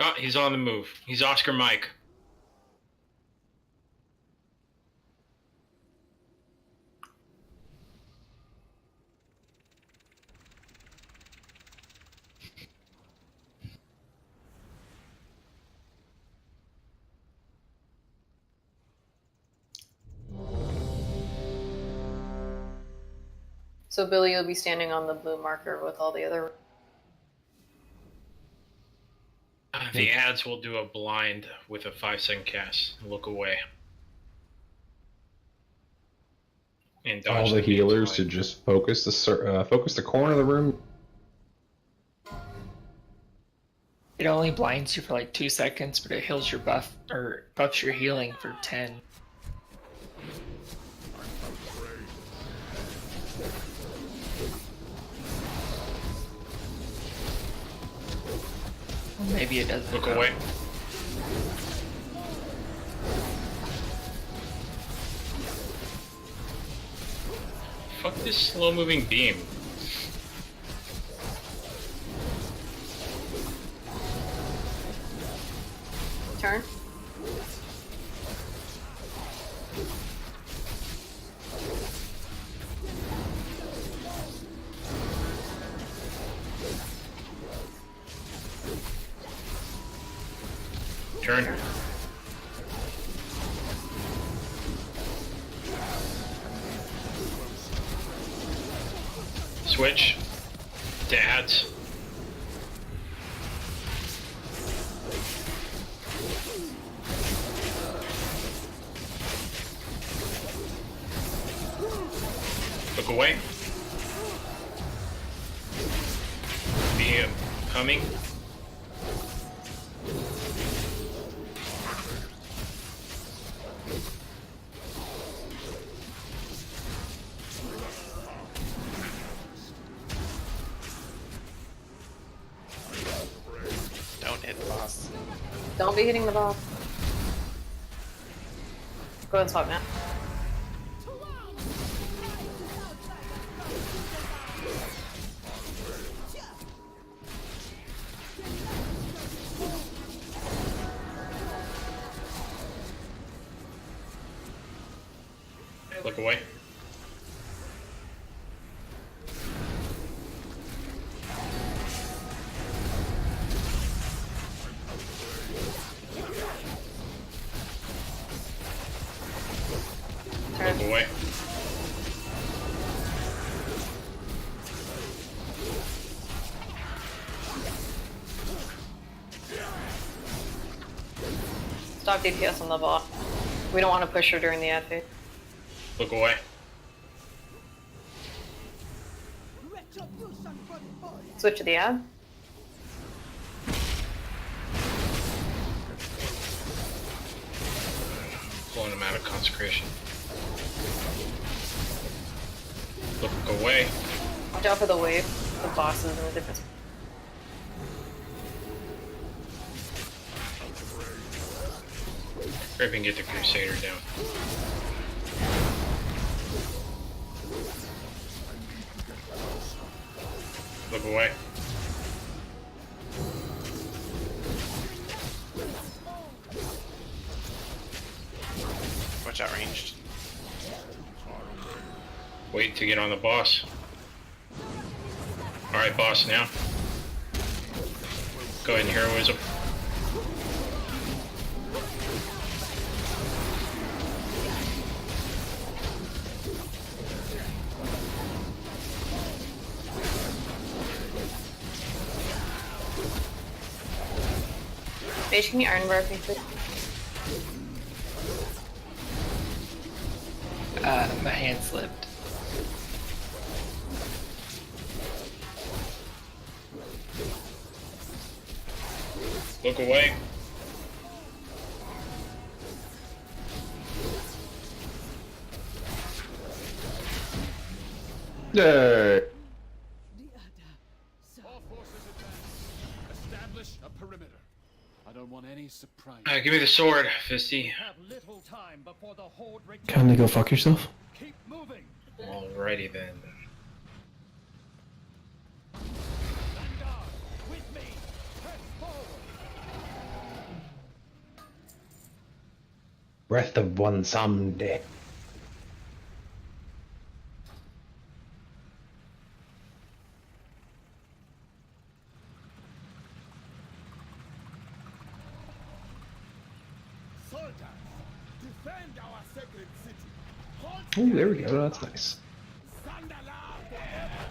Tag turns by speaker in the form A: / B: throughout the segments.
A: Oh, he's on the move. He's Oscar Mike.
B: So Billy will be standing on the blue marker with all the other...
A: The ads will do a blind with a 5-second cast. Look away. And dodge
C: all the healers to just focus the corner of the room.
D: It only blinds you for like 2 seconds, but it heals your buff or buffs your healing for 10. Maybe it doesn't.
A: Look away. Fuck this slow-moving beam.
B: Turn.
A: Turn. Switch to ads. Look away. Be coming.
E: Don't hit the boss.
B: Don't be hitting the boss. Go ahead and swap now.
A: Look away.
B: Turn.
A: Look away.
B: Stop DPS on the bot. We don't want to push her during the ad phase.
A: Look away.
B: Switch to the ad.
A: Pulling him out of consecration. Look away.
B: Watch out for the wave. The bosses in the different...
A: Hurry and get the Crusader down. Look away.
E: Watch out, ranged.
A: Wait to get on the boss. Alright, boss, now. Go ahead and heroism.
B: Mage, can you iron bar me, please?
D: My hand slipped.
A: Look away.
C: Yay!
F: All forces advance. Establish a perimeter. I don't want any surprise.
A: Give me the sword, Fisty.
F: Have little time before the horde returns.
G: Kindly go fuck yourself.
F: Keep moving.
A: Alrighty then.
F: Vanguard, with me. Press forward.
C: Breath of one someday.
F: Soldiers, defend our sacred city. Hold
C: Oh, there we go. That's nice.
F: Dazar'alor forever.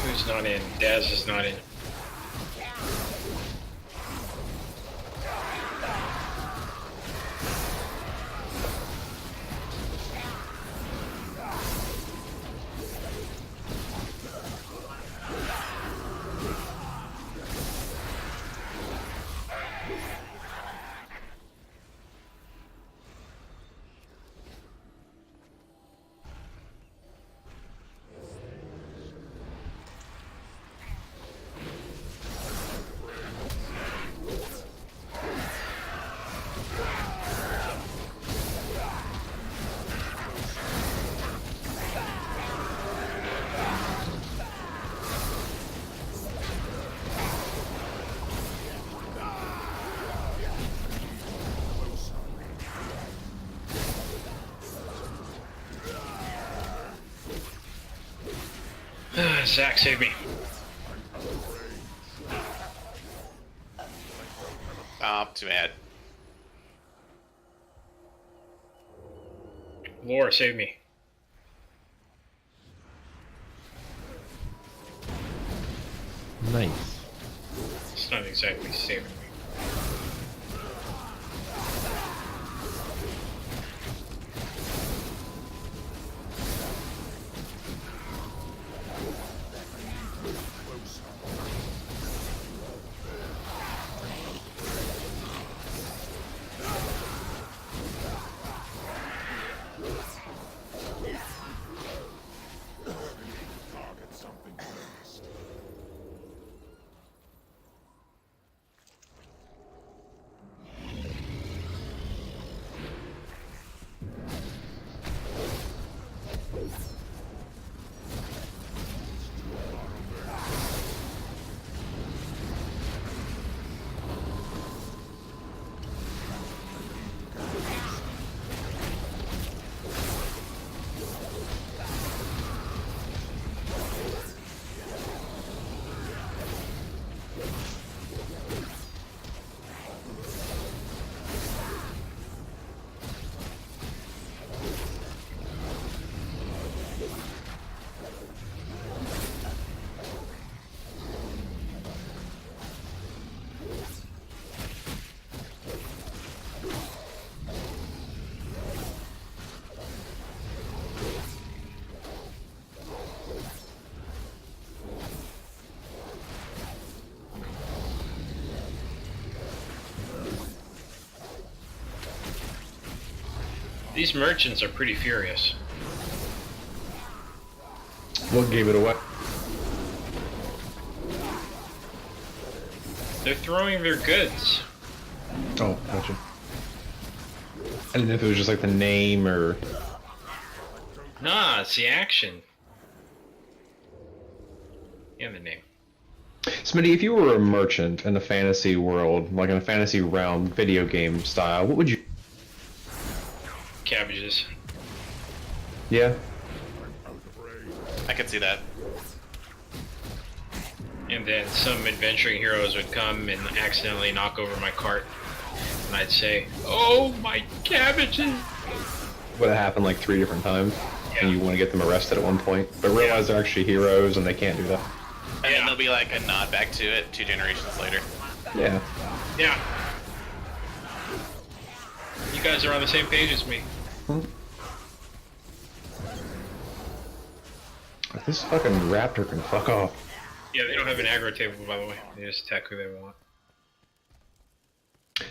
A: Who's not in? Daz is not in. Zach, save me.
E: Oh, too bad.
A: Lore, save me.
C: Nice.
A: It's not exactly saving me.
F: Target something first.
A: These merchants are pretty furious.
C: What gave it away?
A: They're throwing their goods.
C: Oh, gotcha. I didn't know if it was just like the name or.
A: Nah, it's the action. And the name.
C: Smitty, if you were a merchant in a fantasy world, like in a fantasy realm, video game style, what would you?
A: Cabbages.
C: Yeah.
E: I could see that.
A: And then some adventuring heroes would come and accidentally knock over my cart. And I'd say, "Oh, my cabbages!"
C: Would it happen like 3 different times?
A: Yeah.
C: And you want to get them arrested at one point, but realize they're actually heroes and they can't do that.
E: And then
A: Yeah.
E: there'll be like a nod back to it 2 generations later.
C: Yeah.
A: Yeah. You guys are on the same page as me.
C: This fucking raptor can fuck off.
A: Yeah, they don't have an aggro table, by the way. They just attack who they want.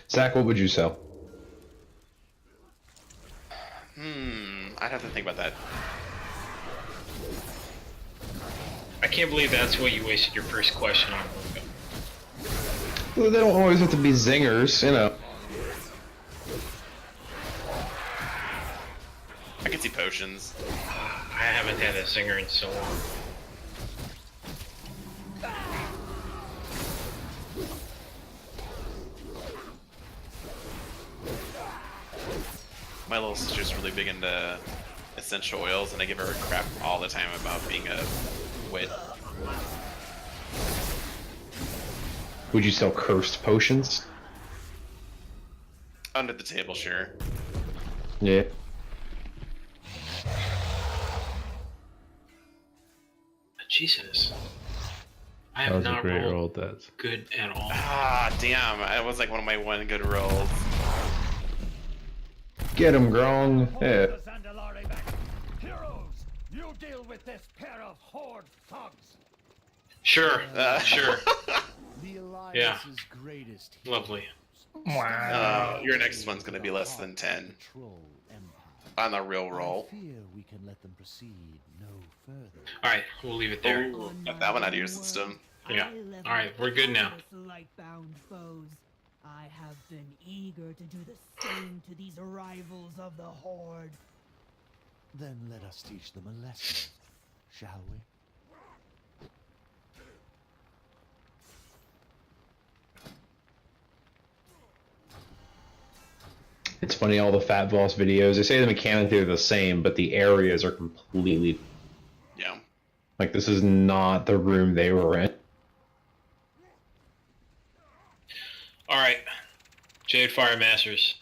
C: Zach, what would you sell?
E: I'd have to think about that.
A: I can't believe that's what you wasted your first question on.
C: Well, they don't always have to be zingers, you know.
E: I can see potions.
A: I haven't had a singer in so long.
E: My little sister's really big into essential oils, and I give her crap all the time about being a wit.
C: Would you sell cursed potions?
E: Under the table, sure.
C: Yeah.
A: Jesus. I
G: That
A: have
G: was a
A: not
G: great
A: rolled
G: roll, Daz.
A: good at all.
E: Ah, damn! It was like one of my one good rolls.
C: Get him, Grong. Yeah.
F: Dazar'alor back. Heroes, you deal with this pair of horde thugs.
A: Sure, sure.
F: The
A: Yeah.
F: Alliance's greatest
A: Lovely.
D: Wow.
E: Your next one's gonna be less than 10
F: Control empire.
E: on the real roll.
F: I fear we can let them proceed no further.
A: Alright, we'll leave it there.
E: Ooh, got that one out of your system.
A: Yeah. Alright, we're good now.
H: Lightbound foes. I have been eager to do the same to these arrivals of the Horde.
F: Then let us teach them a lesson, shall we?
C: It's funny, all the Fat Boss videos, they say the mechanically are the same, but the areas are completely...
E: Yeah.
C: Like, this is not the room they were in.
A: Alright. Jade Fire Masters.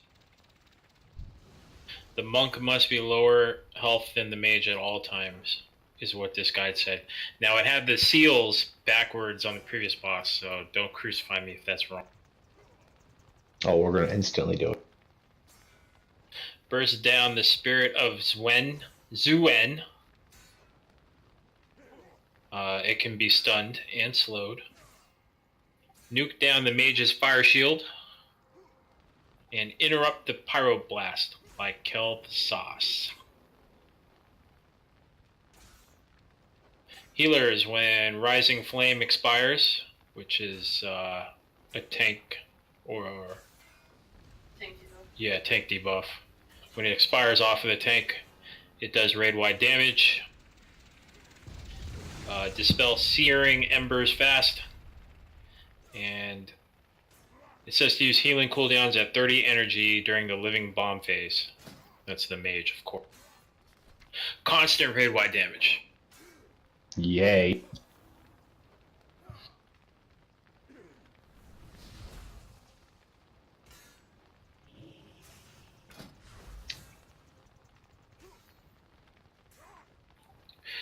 A: The monk must be lower health than the mage at all times, is what this guide said. Now, it had the seals backwards on the previous boss, so don't crucify me if that's wrong.
C: Oh, we're gonna instantly do it.
A: Burst down the spirit of Zuen. It can be stunned and slowed. Nuke down the mage's fire shield. And interrupt the pyroblast by Kelp Sauce. Healers, when Rising Flame expires, which is a tank or... Yeah, tank debuff. When it expires off of the tank, it does raid-wide damage. Dispel Searing Embers fast. And it says to use healing cooldowns at 30 energy during the Living Bomb phase. That's the mage, of course. Constant raid-wide damage.
C: Yay.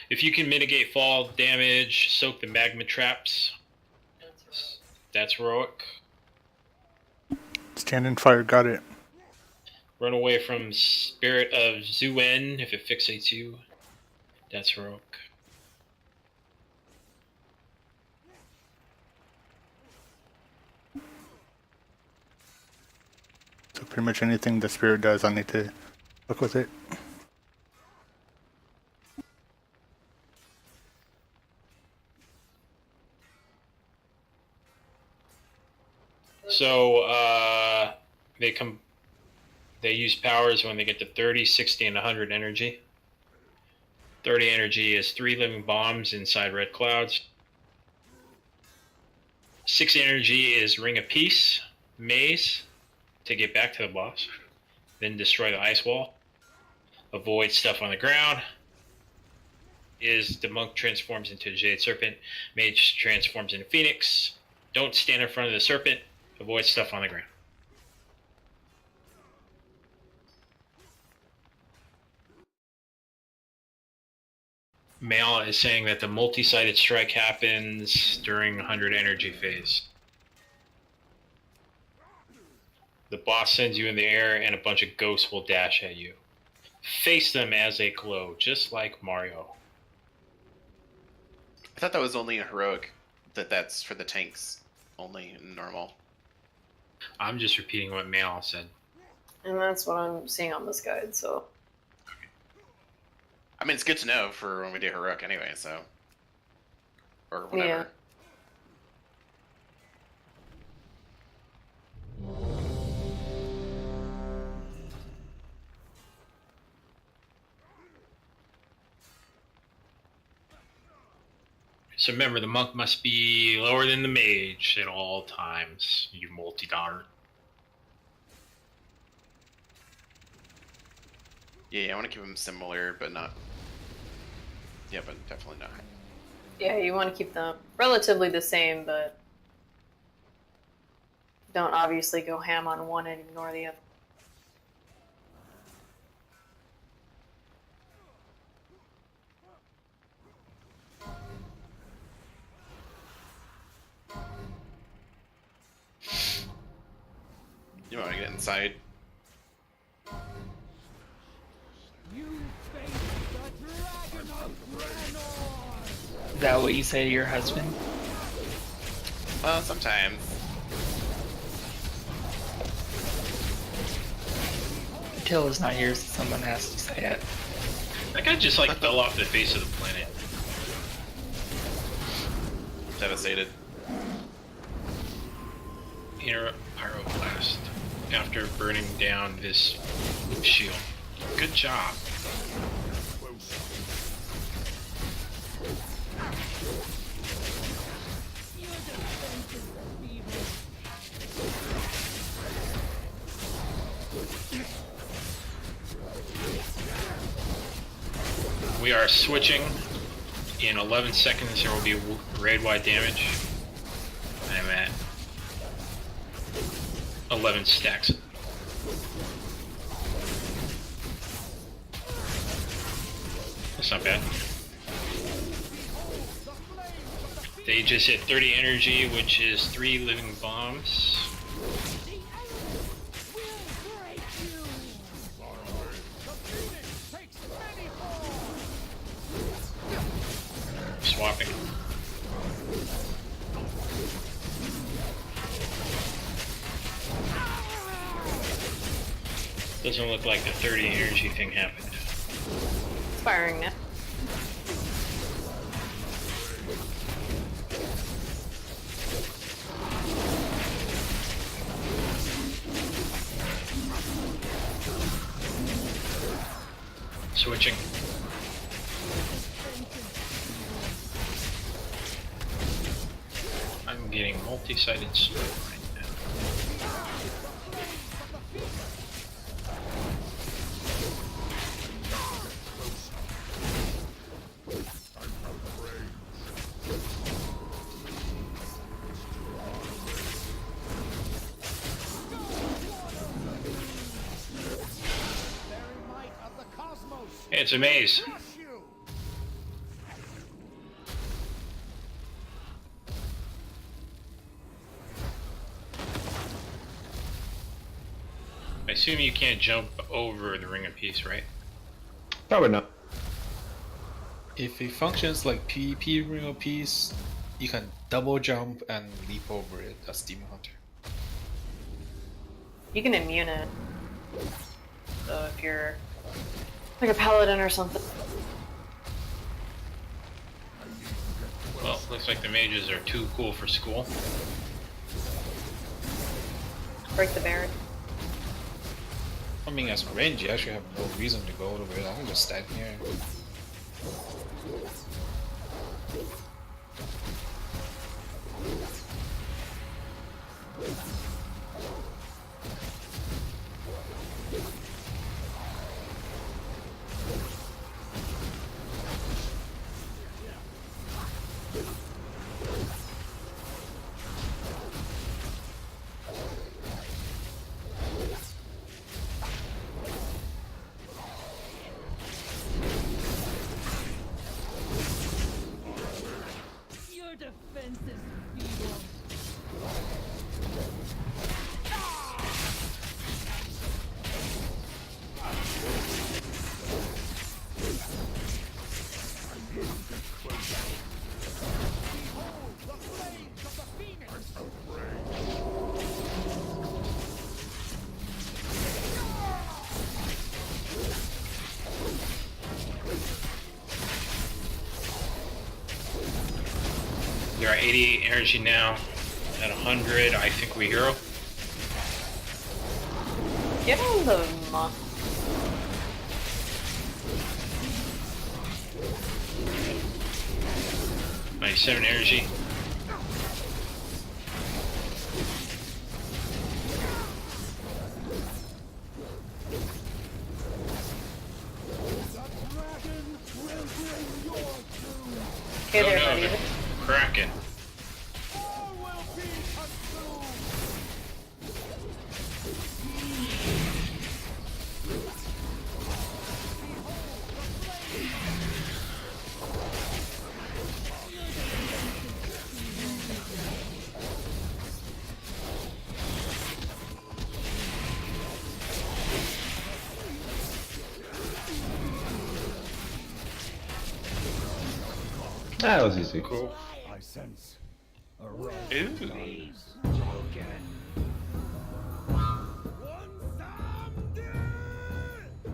A: If you can mitigate fall damage, soak the magma traps. That's heroic.
I: Stand and fire, got it.
A: Run away from Spirit of Zuen if it fixates you. That's heroic.
I: So pretty much anything the spirit does, I need to look with it.
A: So they use powers when they get to 30, 60, and 100 energy. 30 energy is 3 living bombs inside red clouds. 60 energy is Ring of Peace, Maze, to get back to the boss. Then destroy the ice wall. Avoid stuff on the ground. Is the monk transforms into a Jade Serpent. Mage transforms into Phoenix. Don't stand in front of the serpent. Avoid stuff on the ground. Mal is saying that the multi-sided strike happens during 100 energy phase. The boss sends you in the air and a bunch of ghosts will dash at you. Face them as they glow, just like Mario.
E: I thought that was only a heroic. That's for the tanks only in normal.
A: I'm just repeating what Mal said.
B: And that's what I'm seeing on this guide, so...
E: I mean, it's good to know for when we do heroic anyway, so. or whatever.
B: Yeah.
A: So remember, the monk must be lower than the mage at all times. You multi-donner.
E: Yeah, I want to keep them similar, but not. Yeah, but definitely not.
B: Yeah, you want to keep them relatively the same, but don't obviously go ham on one and ignore the other.
E: You want to get inside?
H: You face the dragon of Draenor!
D: Is that what you say to your husband?
E: Sometimes.
D: Till is not here, so someone has to say it.
A: That guy just like fell off the face of the planet.
E: Devastated.
A: Inner pyroblast after burning down this shield. Good job. We are switching. In 11 seconds there will be raid-wide damage. I'm at 11 stacks. That's not bad. They just hit 30 energy, which is 3 living bombs. Swapping. Doesn't look like the 30 energy thing happened.
B: It's firing now.
A: Switching. I'm getting multi-sided smoke right now. Hey, it's a maze. I assume you can't jump over the ring of peace, right?
C: Probably not.
G: If it functions like PvP Ring of Peace, you can double jump and leap over it as Demon Hunter.
B: You can immune it. So if you're like a paladin or something.
A: Well, looks like the mages are too cool for school.
B: Break the barrier.
G: I mean, as a range, you actually have no reason to go all the way. I can just stand here.
A: You're at 80 energy now. At 100, I think we hero.
B: Get on the monk.
A: 97 energy.
B: Okay, there,
A: no,
B: buddy.
A: they're Kraken.
C: That was easy.
A: Cool.
F: I sense a
E: Ooh.
F: It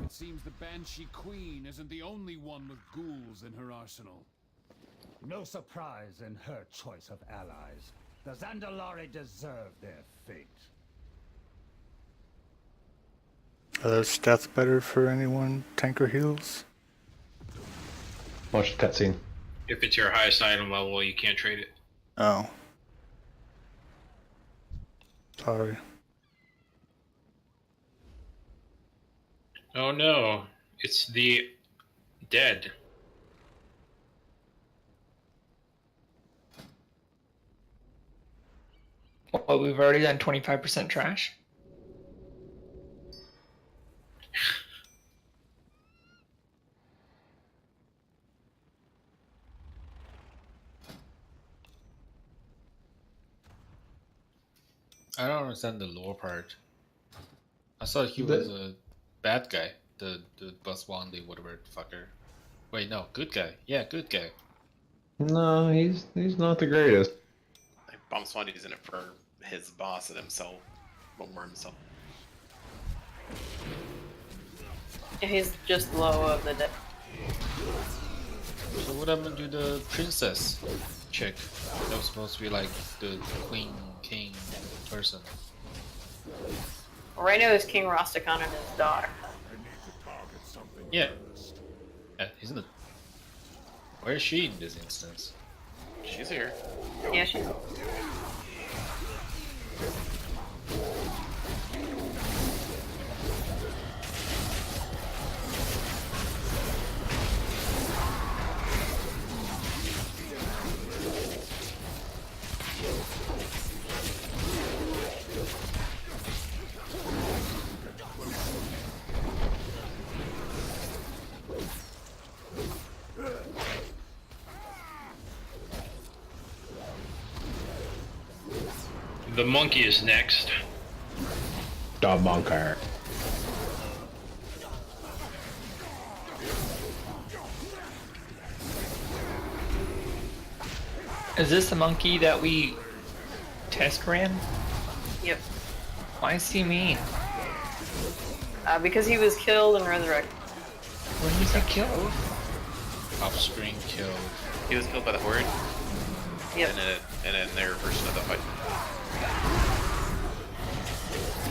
F: seems the Banshee Queen isn't the only one with ghouls in her arsenal. No surprise in her choice of allies. The Dazar'alor deserve their fate.
I: Are those stats better for anyone tanker heals?
C: Watch the cutscene.
A: If it's your highest item level, you can't trade it.
I: Oh. Sorry.
A: Oh no, it's the dead.
D: Well, we've already done 25% trash.
G: I don't understand the lore part. I thought he was a bad guy. The Buzz Wandy, whatever the fucker. Wait, no, good guy. Yeah, good guy.
C: No, he's not the greatest.
E: Like, Bomb Swandy's in it for his boss and himself. More himself.
B: Yeah, he's just low of the dead.
G: So what happened to the princess chick? That was supposed to be like the queen, king person.
B: Well, right now is King Rosticon and his daughter.
G: Yeah. Yeah, isn't it? Where is she in this instance?
E: She's here.
B: Yeah, she's.
A: The monkey is next.
C: NOVAmonkey.
D: Is this the monkey that we test ran?
B: Yep.
D: Why is he mean?
B: Because he was killed and resurrected.
D: When was he killed?
G: Off screen killed.
E: He was killed by the Horde.
B: Yep.
E: And in their version of the fight.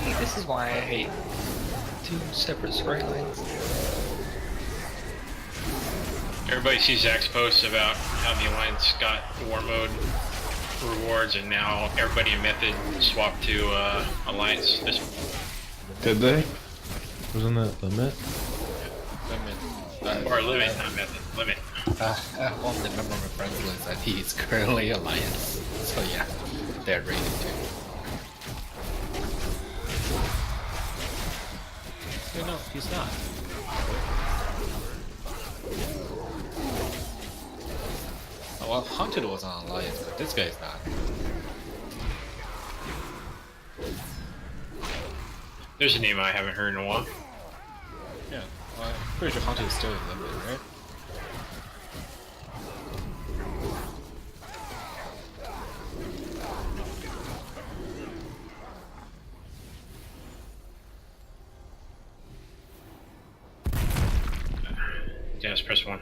D: See, this is why I hate two separate storylines.
A: Everybody sees Zach's posts about how the Alliance got War Mode rewards, and now everybody in Method swapped to Alliance.
C: Did they? Wasn't that Limit?
A: Or Limit, not Method. Limit.
G: On the member of my friends list, I think it's currently Alliance. So yeah, they're rated too. No, he's not. Oh, well, Haunted was on Alliance, but this guy's not.
A: There's a name I haven't heard in a while.
G: Yeah, well, I'm pretty sure Haunted is still in Limit, right?
A: Just press 1.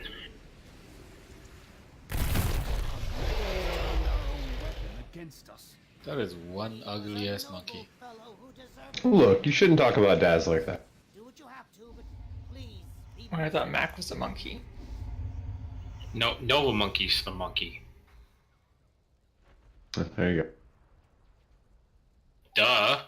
F: against us.
G: That is one ugly ass monkey.
C: Look, you shouldn't talk about Daz like that.
H: Do what you have to, but please be
D: I thought Mac was a monkey.
A: No, NOVAmonkey's the monkey.
C: There you go.
A: Duh.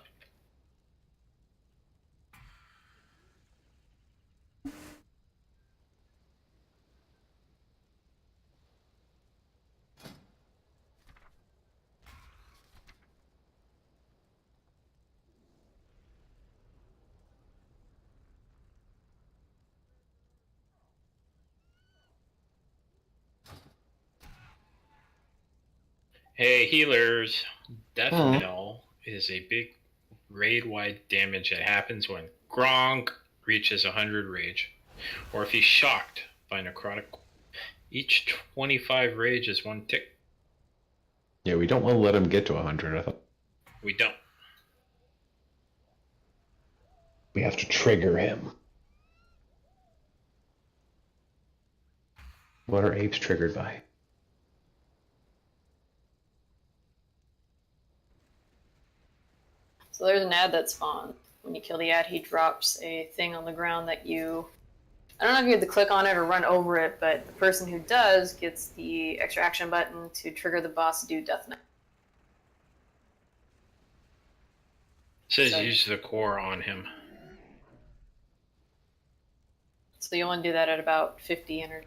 A: Hey, healers. Death Knell is a big raid-wide damage that happens when Gronk reaches 100 rage, or if he's shocked by necrotic. Each 25 rage is 1 tick.
C: Yeah, we don't want to let him get to 100. I thought
A: We don't.
C: we have to trigger him. What are apes triggered by?
B: So there's an ad that spawns. When you kill the ad, he drops a thing on the ground that you... I don't know if you have to click on it or run over it, but the person who does gets the extra action button to trigger the boss to do death knell.
A: It says
B: So-
A: use the core on him.
B: So you want to do that at about 50 energy.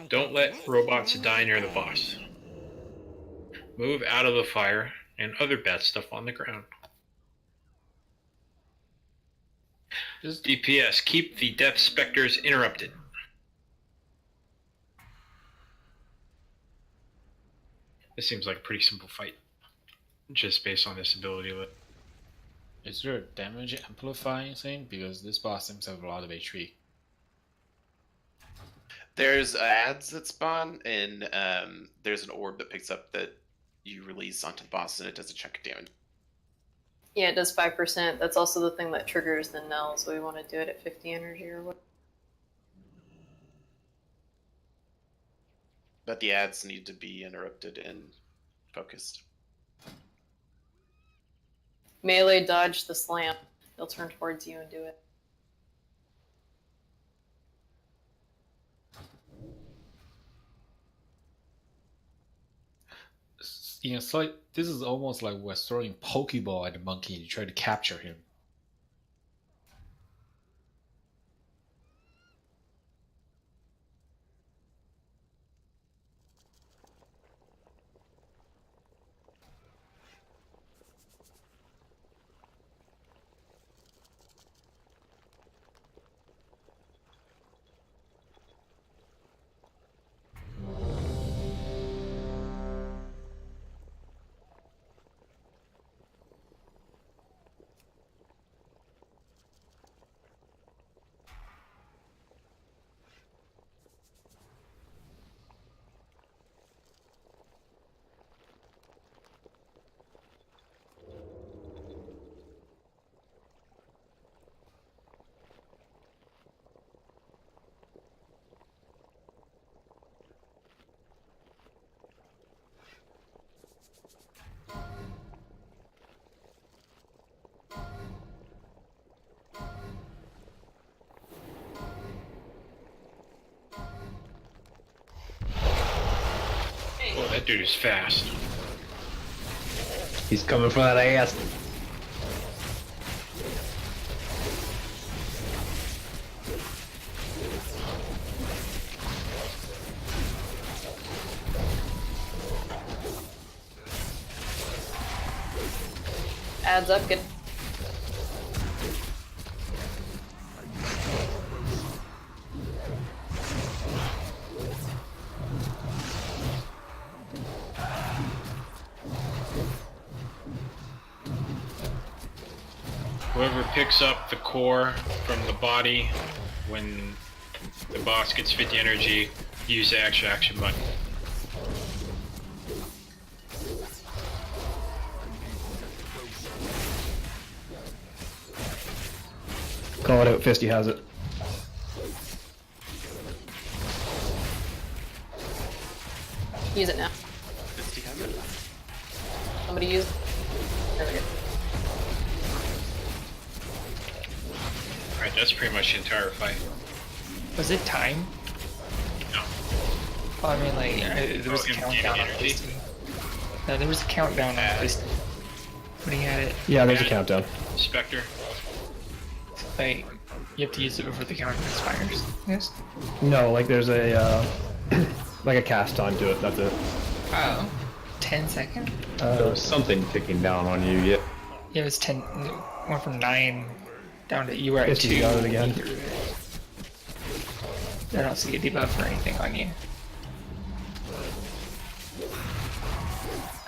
A: Don't let robots die near the boss. Move out of the fire and other bad stuff on the ground.
G: Just
A: DPS, keep the death specters interrupted. This seems like a pretty simple fight, just based on this ability.
G: is there a damage amplifying thing? Because this boss seems to have a lot of HP.
E: There's ads that spawn, and there's an orb that picks up that you release onto the boss, and it does a chunk of damage.
B: Yeah, it does 5%. That's also the thing that triggers the knell, so we want to do it at 50 energy or what.
E: But the ads need to be interrupted and focused.
B: Melee dodge the slam. He'll turn towards you and do it.
G: You know, it's like this is almost like we're throwing Pokeball at the monkey to try to capture him.
A: Oh, that dude is fast.
C: He's coming for that ass.
B: Adds up, good.
A: Whoever picks up the core from the body when the boss gets 50 energy, use the extra action button.
J: Call it out, Fisty has it.
B: Use it now.
E: Misty has it.
B: Somebody use. There we go.
A: Alright, that's pretty much the entire fight.
D: Was it time?
A: No.
D: Well, I mean, like, there was a
A: Oh,
D: countdown on
A: energy.
D: Piston. No, there was a countdown on Piston. When he had it,
C: Yeah, there's a countdown.
A: Spectre.
D: like, you have to use it before the countdown expires. Yes?
C: No, like there's a like a cast time to it. That's it.
D: Oh. 10 seconds?
C: There was something ticking down on you. Yeah.
D: Yeah, it was 10. Went from 9 down to you were at
C: Guess
D: 2.
C: you got it again.
D: I don't see a debuff or anything on you.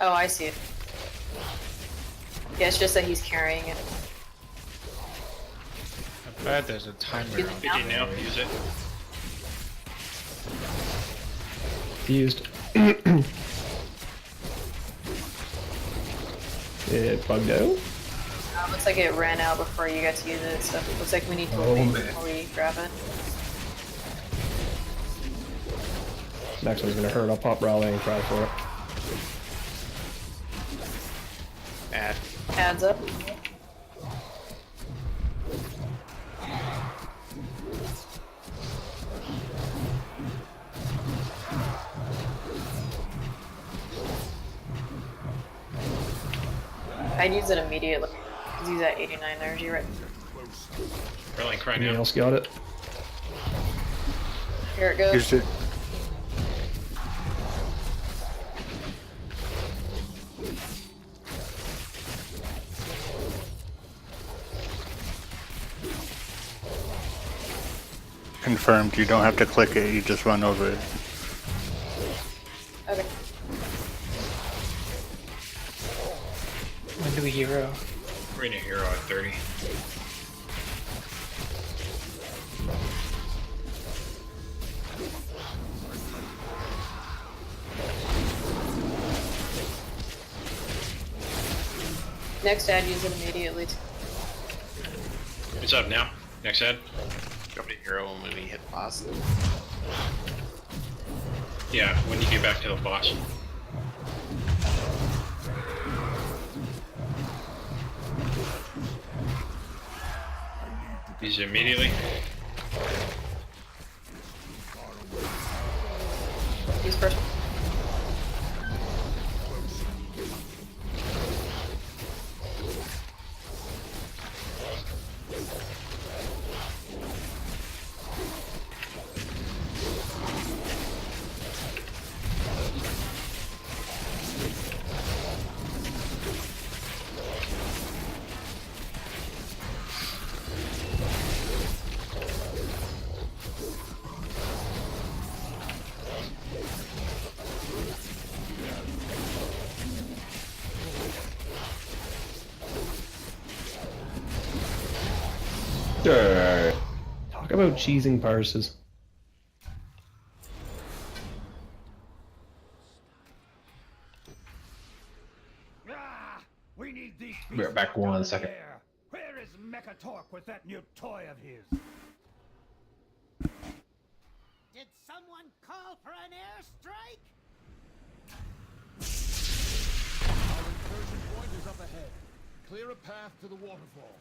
B: Oh, I see it. Yeah, it's just that he's carrying it.
G: I bet there's a timer.
B: Use
G: on
B: it
G: it.
B: now.
A: Did now use it.
C: Used. It bugged out.
B: Looks like it ran out before you got to use it, so looks like we need to
C: Oh,
B: wait
C: man.
B: before we grab it.
C: Next one's gonna hurt. I'll pop rally and try for it.
E: Add.
B: Adds up. I'd use it immediately. Because he's at 89 energy right.
A: Rallying cry
C: Anyone
A: now.
C: else got it?
B: Here it goes.
I: Used it. Confirmed. You don't have to click it. You just run over it.
B: Okay.
D: When do we hero?
A: We're in a hero at 30.
B: Next ad, use it immediately.
A: It's up now. Next ad.
E: Go to hero when we hit boss.
A: Yeah, when you get back to the boss. Use it immediately.
B: Use first.
C: Sure. Talk about cheesing parses.
F: We need these
C: Be right back, one second.
F: Where is Mechatork with that new toy of his?
H: Did someone call for an airstrike?
F: Our incursion point is up ahead. Clear a path to the waterfall.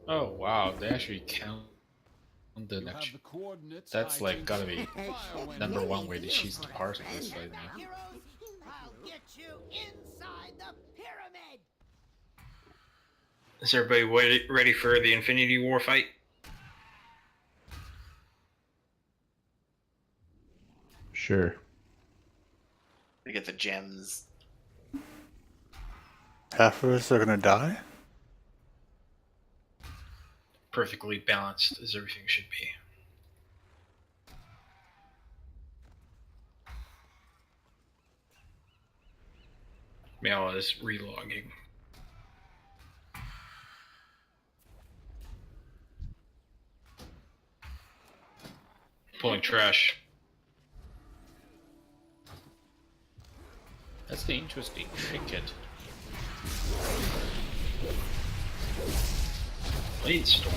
G: Oh wow, they actually count the
F: You
G: next.
F: have the coordinates.
G: That's like gotta be
F: Fire when
G: number
F: ready.
G: one way to choose the parse in this fight now.
H: Heroes, I'll get you inside the pyramid!
A: Is everybody ready for the Infinity War fight?
C: Sure.
E: We get the gems.
I: Half of us are gonna die?
A: Perfectly balanced as everything should be. Mal is relogging. Pulling trash.
G: That's the interesting trinket.
A: Blade Storm.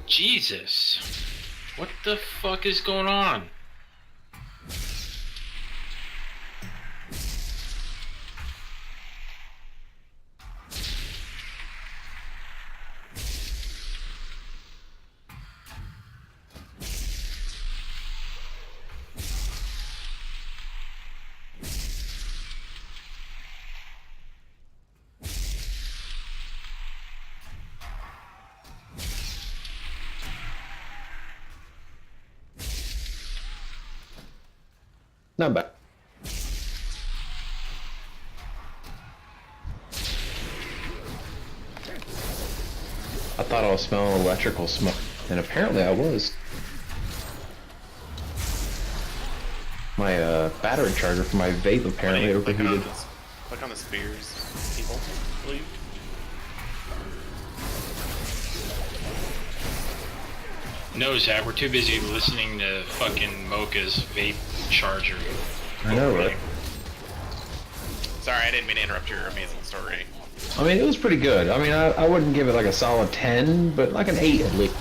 A: Jesus. What the fuck is going on?
C: Not bad. I thought I was smelling electrical smoke, and apparently I was. My battery charger for my vape apparently overheated.
E: Click on the spears, people, please.
A: No, Zach, we're too busy listening to fucking Mocha's vape charger.
C: I know, right?
E: Sorry, I didn't mean to interrupt your amazing story.
C: I mean, it was pretty good. I mean, I wouldn't give it like a solid 10, but like an 8 at least.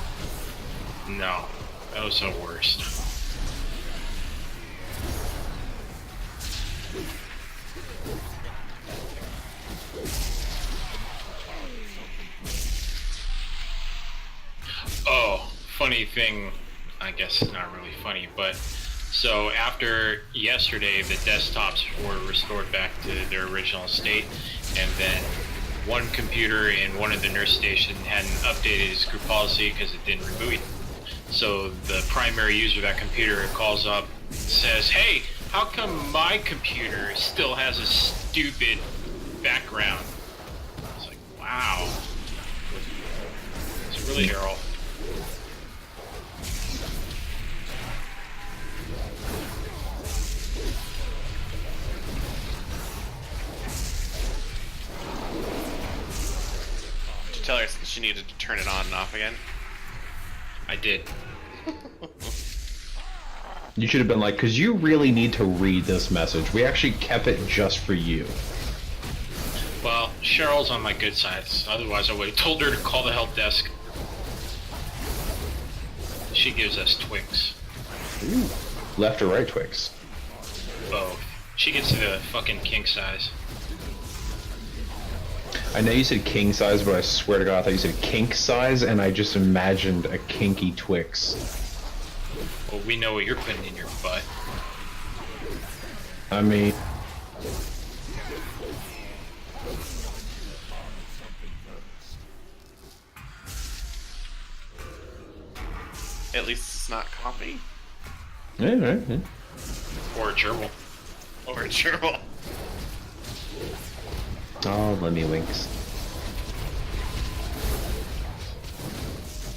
A: No, that was the worst. Oh, funny thing, I guess it's not really funny, but so after yesterday, the desktops were restored back to their original state, and then one computer in one of the nurse stations hadn't updated his group policy because it didn't reboot. So the primary user of that computer calls up, says, "Hey, how come my computer still has a stupid background?" It's like, wow. It's really Harold.
E: Tell her she needed to turn it on and off again.
A: I did.
C: You should have been like, because you really need to read this message. We actually kept it just for you.
A: Well, Cheryl's on my good side. Otherwise, I would have told her to call the help desk. She gives us Twix.
C: Ooh. Left or right Twix?
A: Both. She gets the fucking king size.
C: I know you said king size, but I swear to God, I thought you said kink size, and I just imagined a kinky Twix.
A: Well, we know what you're putting in your butt.
C: I mean...
E: At least it's not coffee.
C: Yeah, right. Yeah.
A: Or a gerbil.
E: Or a gerbil.
C: Oh, Lemmy Winks.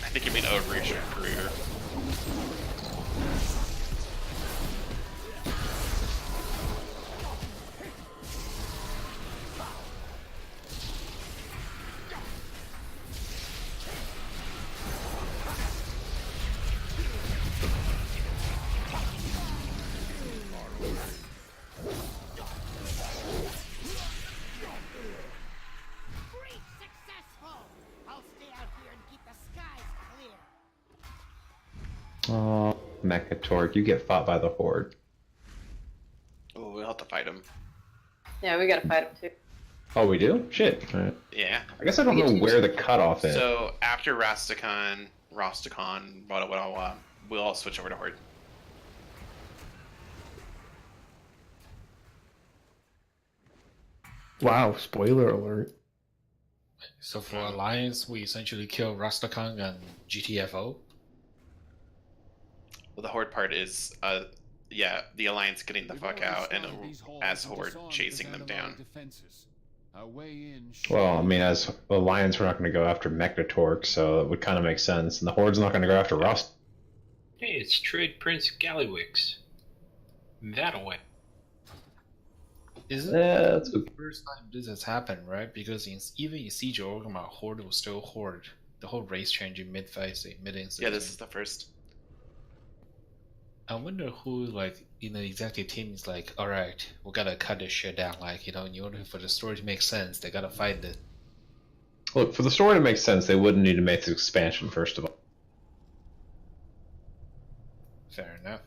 E: I think you mean Overreach or Career.
C: Oh, Mechatork, you get fought by the Horde.
E: Oh, we'll have to fight him.
B: Yeah, we gotta fight him too.
C: Oh, we do? Shit. All right.
E: Yeah.
C: I guess I don't know where the cutoff is.
E: So after Rosticon, we'll all switch over to Horde.
J: Wow, spoiler alert.
G: So for Alliance, we essentially kill Rastakang and GTFO.
E: Well, the horde part is, yeah, the Alliance getting the fuck out, and as horde chasing them down.
C: Well, I mean, as Alliance, we're not going to go after Mechnatork, so it would kind of make sense. And the Horde's not going to go after Rust.
A: Hey, it's Trade Prince Gallywix. That-a-way.
G: Is it
C: That's
G: the first time this has happened, right? Because even in Siege of Orgrimmar, Horde was still Horde. The whole race changing mid-fight, mid-instance.
E: Yeah, this is the first.
G: I wonder who, like, in the executive team is like, alright, we gotta cut this shit down. Like, in order for the story to make sense, they gotta fight it.
C: Look, for the story to make sense, they wouldn't need to make this expansion, first of all.
G: Fair enough.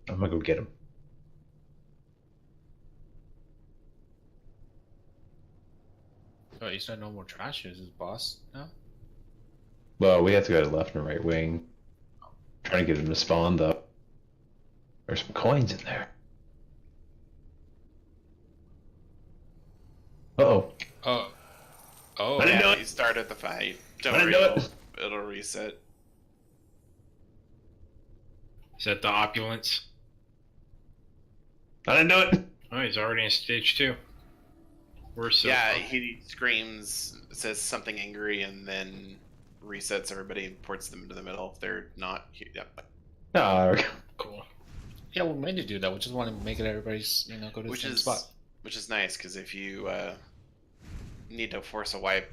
C: I'm gonna go get him.
G: Oh, is there no more trash? Is this boss now?
C: Well, we have to go to the left and right wing. Trying to get him to spawn, though. There's some coins in there. Uh-oh.
G: Oh. Oh.
C: I didn't know
E: Yeah,
C: it.
E: he started the fight. Don't
C: I didn't
E: worry,
C: know it.
E: it'll reset.
A: Is that the opulence?
C: I didn't know it.
A: Oh, he's already in stage 2. We're so
E: Yeah, he screams, says something angry, and then resets everybody and ports them into the middle if they're not. Yep.
C: Oh, there we go.
A: cool.
G: Yeah, we meant to do that. We just want to make it everybody's, go to the same spot.
E: Which is nice, because if you need to force a wipe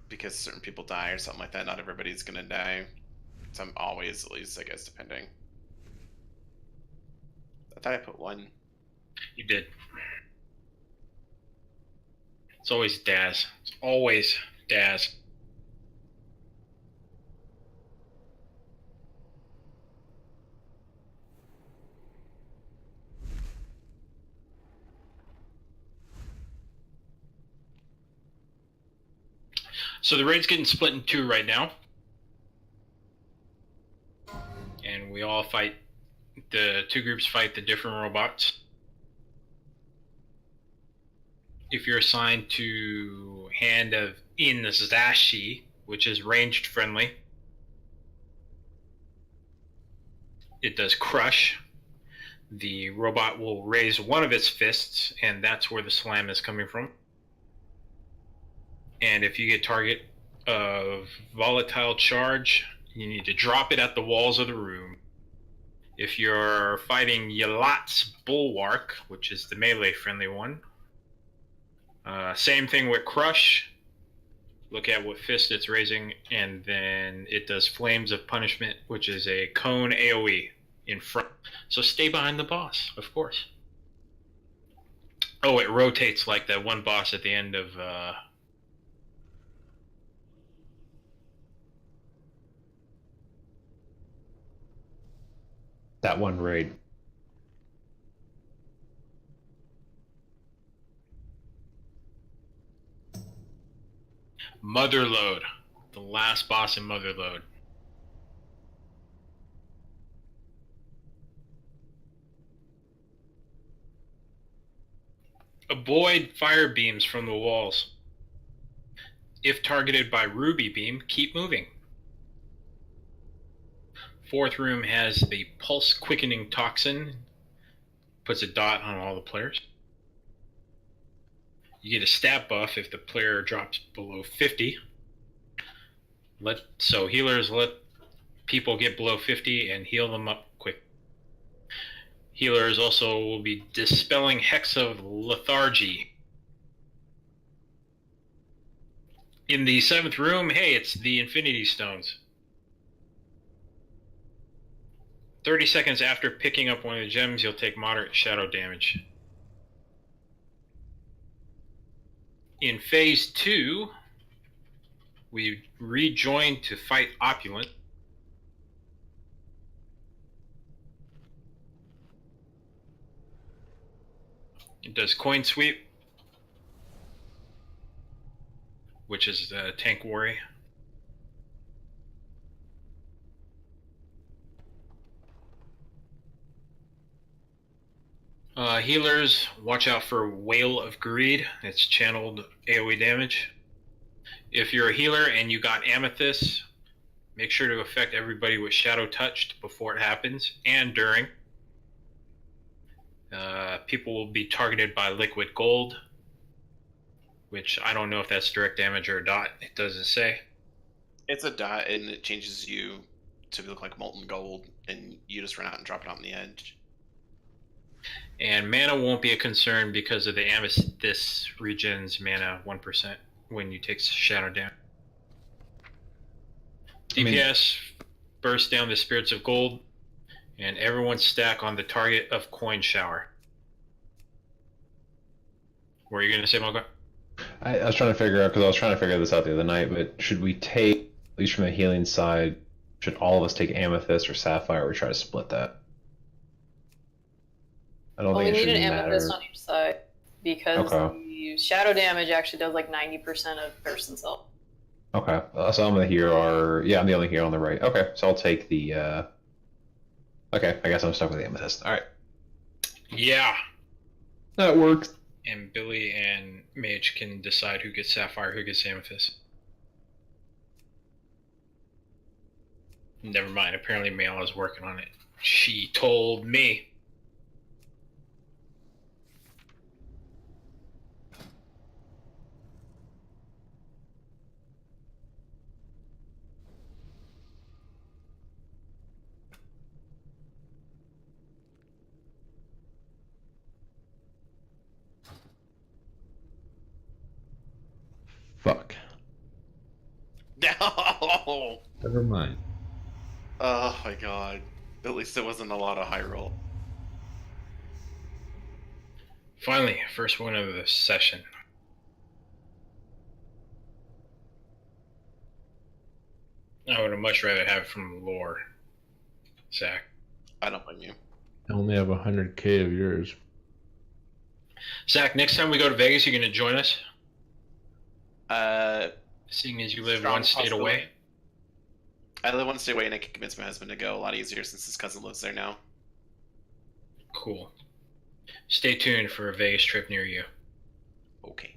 E: because certain people die or something like that, not everybody's gonna die. Some always, at least, I guess, depending. I thought I put one.
A: You did. It's always Daz. It's always Daz. So the raid's getting split in 2 right now. And we all fight, the 2 groups fight the different robots. If you're assigned to Hand of Inzashi, which is ranged friendly, it does crush. The robot will raise one of its fists, and that's where the slam is coming from. And if you get target of volatile charge, you need to drop it at the walls of the room. If you're fighting Yalat's Bulwark, which is the melee friendly one, same thing with Crush. Look at what fist it's raising, and then it does Flames of Punishment, which is a cone AoE in front. So stay behind the boss, of course. Oh, it rotates like that one boss at the end of
C: That one raid.
A: Motherload, the last boss in Motherload. Avoid fire beams from the walls. If targeted by Ruby Beam, keep moving. 4th room has the Pulse Quickening Toxin. Puts a dot on all the players. You get a stat buff if the player drops below 50. So healers let people get below 50 and heal them up quick. Healers also will be dispelling Hex of Lethargy. In the 7th room, hey, it's the Infinity Stones. 30 seconds after picking up one of the gems, you'll take moderate shadow damage. In phase 2, we rejoin to fight Opulent. It does Coin Sweep, which is Tank Worry. Healers, watch out for Whale of Greed. It's channeled AoE damage. If you're a healer and you got amethyst, make sure to affect everybody with shadow touched before it happens and during. People will be targeted by liquid gold, which I don't know if that's direct damage or a dot. It doesn't say.
E: It's a dot, and it changes you to look like molten gold, and you just run out and drop it on the edge.
A: And mana won't be a concern because of the amethyst regens mana 1% when you take shadow down. DPS burst down the spirits of gold, and everyone stack on the target of coin shower. What are you going to say, Mocha?
C: I was trying to figure out, because I was trying to figure this out the other night, but should we take, at least from the healing side, should all of us take amethyst or sapphire, or we try to split that? I don't
B: Well, we
C: think it
B: need
C: should
B: an
C: matter.
B: amethyst on each side because
C: Okay.
B: the shadow damage actually does like 90% of person's health.
C: Okay, so I'm the hero, I'm the only hero on the right. Okay, so I'll take the, okay, I guess I'm stuck with the amethyst. Alright.
A: Yeah.
C: That works.
A: And Billy and Mage can decide who gets sapphire, who gets amethyst. Never mind, apparently Mayala is working on it. She told me.
J: Fuck.
E: No!
J: Never mind.
E: Oh my god. At least it wasn't a lot of high roll.
A: Finally, first one of the session. I would have much rather have it from lore, Zach.
E: I don't blame you.
J: I only have 100k of yours.
A: Zach, next time we go to Vegas, you're going to join us?
E: Uh,
A: Seeing as you live
E: strong
A: one state
E: possibility.
A: away?
E: I live one state away, and I can convince my husband to go a lot easier since his cousin lives there now.
A: Cool. Stay tuned for a Vegas trip near you.
E: Okay.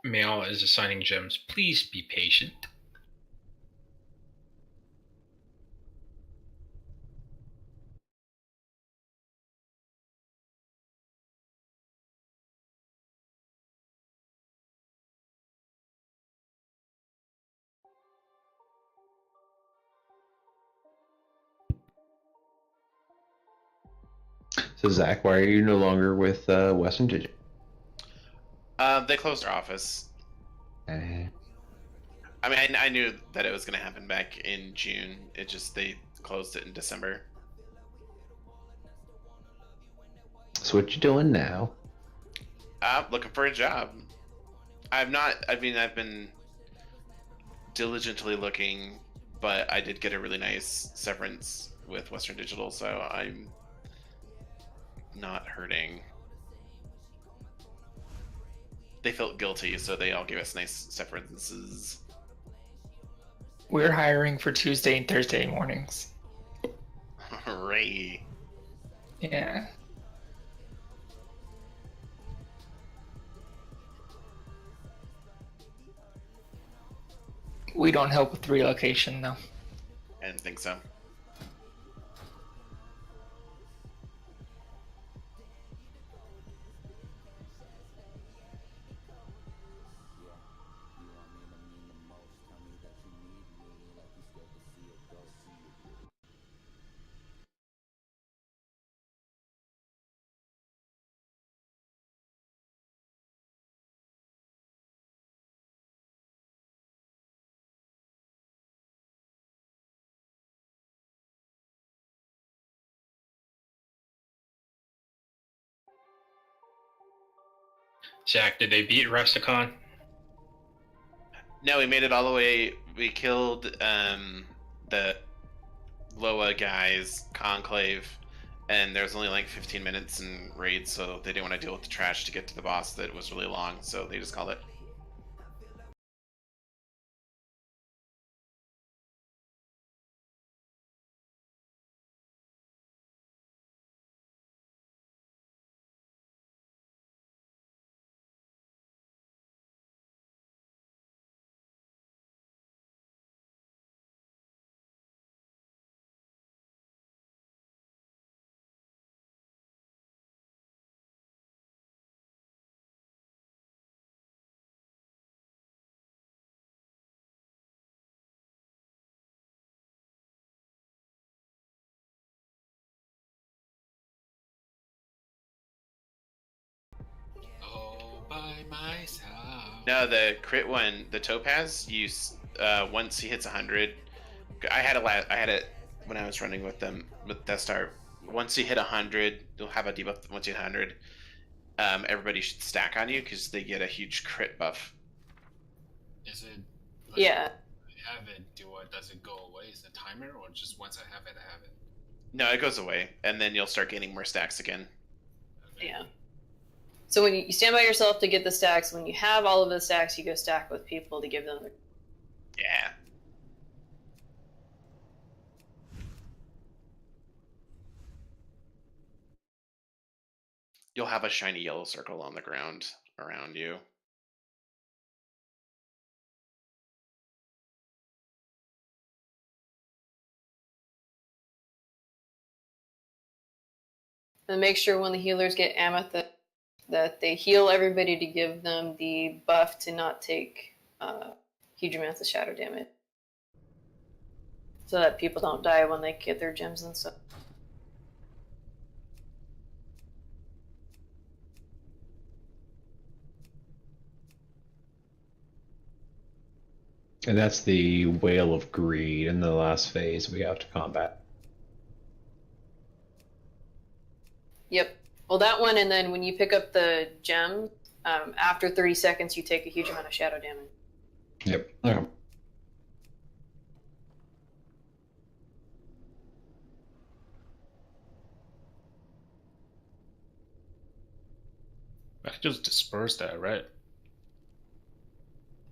A: Mayala is assigning gems. Please be patient.
C: So Zach, why are you no longer with Western Digital?
E: They closed their office.
C: Eh.
E: I mean, I knew that it was going to happen back in June. It just, they closed it in December.
C: So what you doing now?
E: Looking for a job. I've been diligently looking, but I did get a really nice severance with Western Digital, so I'm not hurting. They felt guilty, so they all gave us nice severances.
D: We're hiring for Tuesday and Thursday mornings.
E: Hooray.
D: Yeah. We don't help with relocation, though.
E: I didn't think so.
A: Zach, did they beat Rusticon?
E: No, we made it all the way. We killed the Loa guys, Conclave, and there was only like 15 minutes in raid, so they didn't want to deal with the trash to get to the boss that was really long, so they just called it.
G: myself.
E: No, the crit one, the topaz, once he hits 100. I had it when I was running with them with Death Star. Once you hit 100, you'll have a debuff. Once you hit 100, everybody should stack on you because they get a huge crit buff.
G: Is it?
B: Yeah.
G: I have it. Does it go away? Is the timer, or just once I have it, I have it?
E: No, it goes away, and then you'll start gaining more stacks again.
G: Okay.
B: Yeah. So when you stand by yourself to get the stacks, when you have all of the stacks, you go stack with people to give them the...
E: Yeah. You'll have a shiny yellow circle on the ground around you.
B: And make sure when the healers get amethyst that they heal everybody to give them the buff to not take huge amounts of shadow damage. So that people don't die when they get their gems and stuff.
C: And that's the Whale of Greed in the last phase we have to combat.
B: Yep. Well, that one, and then when you pick up the gem, after 30 seconds, you take a huge amount of shadow damage.
C: Yep. Okay.
G: I could just disperse that, right?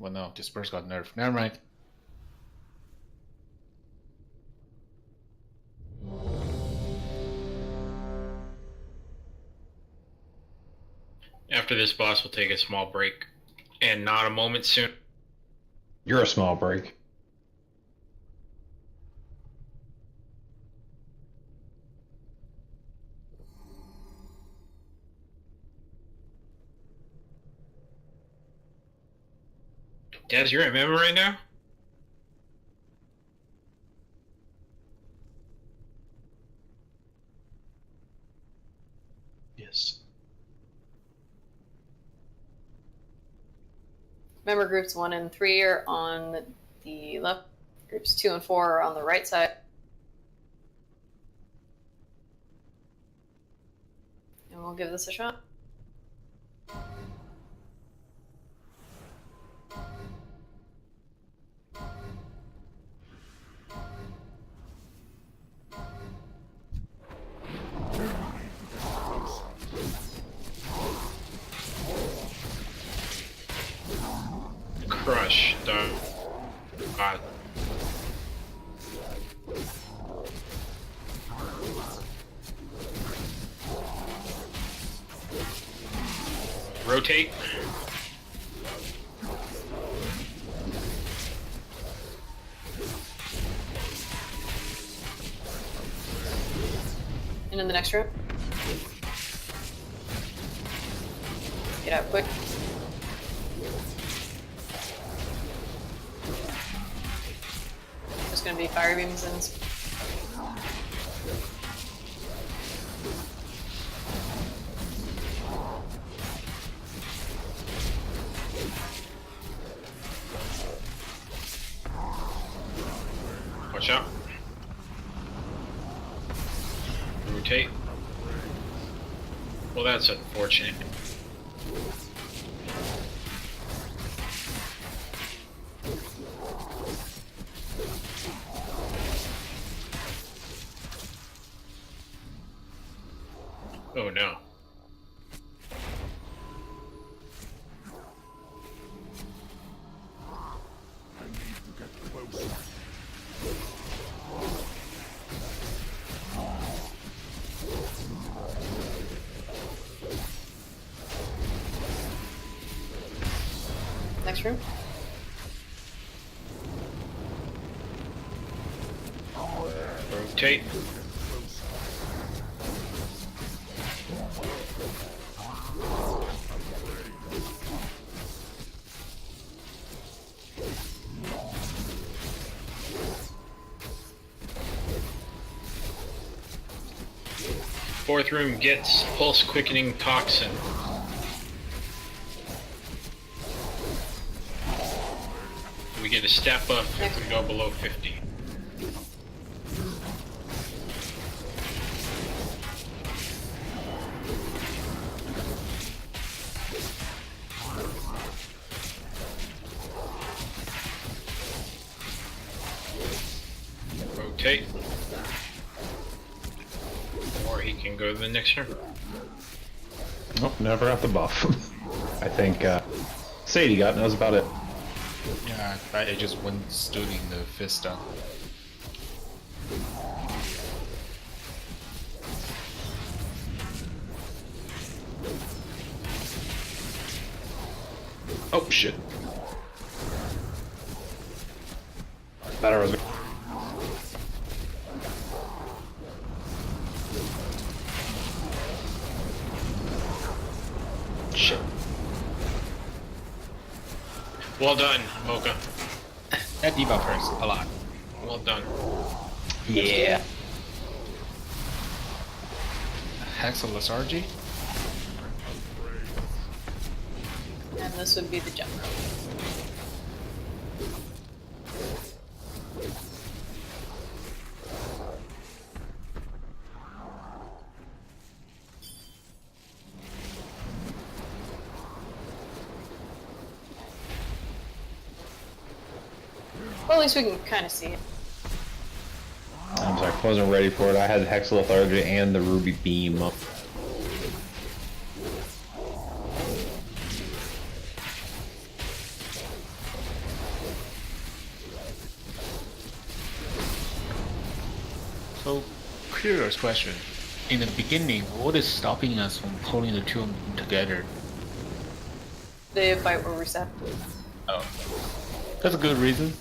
G: Well, no, disperse got nerfed. Never mind.
A: After this boss, we'll take a small break. And not a moment soon.
C: You're a small break.
A: Daz, you're at Memo right now?
C: Yes.
B: Remember, groups 1 and 3 are on the left. Groups 2 and 4 are on the right side. And we'll give this a shot.
A: Crush the god. Rotate.
B: And in the next room. Get out quick. There's gonna be fire beams and...
A: Watch out. Rotate. Well, that's unfortunate. Oh no.
B: Next room.
A: Rotate. Fourth room gets pulse quickening toxin. We get a stat buff if we go below 50. Rotate. Or he can go to the next turn.
C: Nope, never got the buff. I think Sadie got, and that was about it.
G: Yeah, I just went stood in the fist down.
C: Oh shit. That was. Shit.
A: Well done, Mocha.
G: That debuff hurts a lot.
A: Well done.
C: Yeah.
G: Hexalethargy?
B: And this would be the jump rope. Well, at least we can kind of see it.
C: I'm sorry, I wasn't ready for it. I had Hexalethargy and the Ruby Beam up.
G: So, curious question. In the beginning, what is stopping us from pulling the two of them together?
B: The fight will reset.
G: Oh. That's a good reason.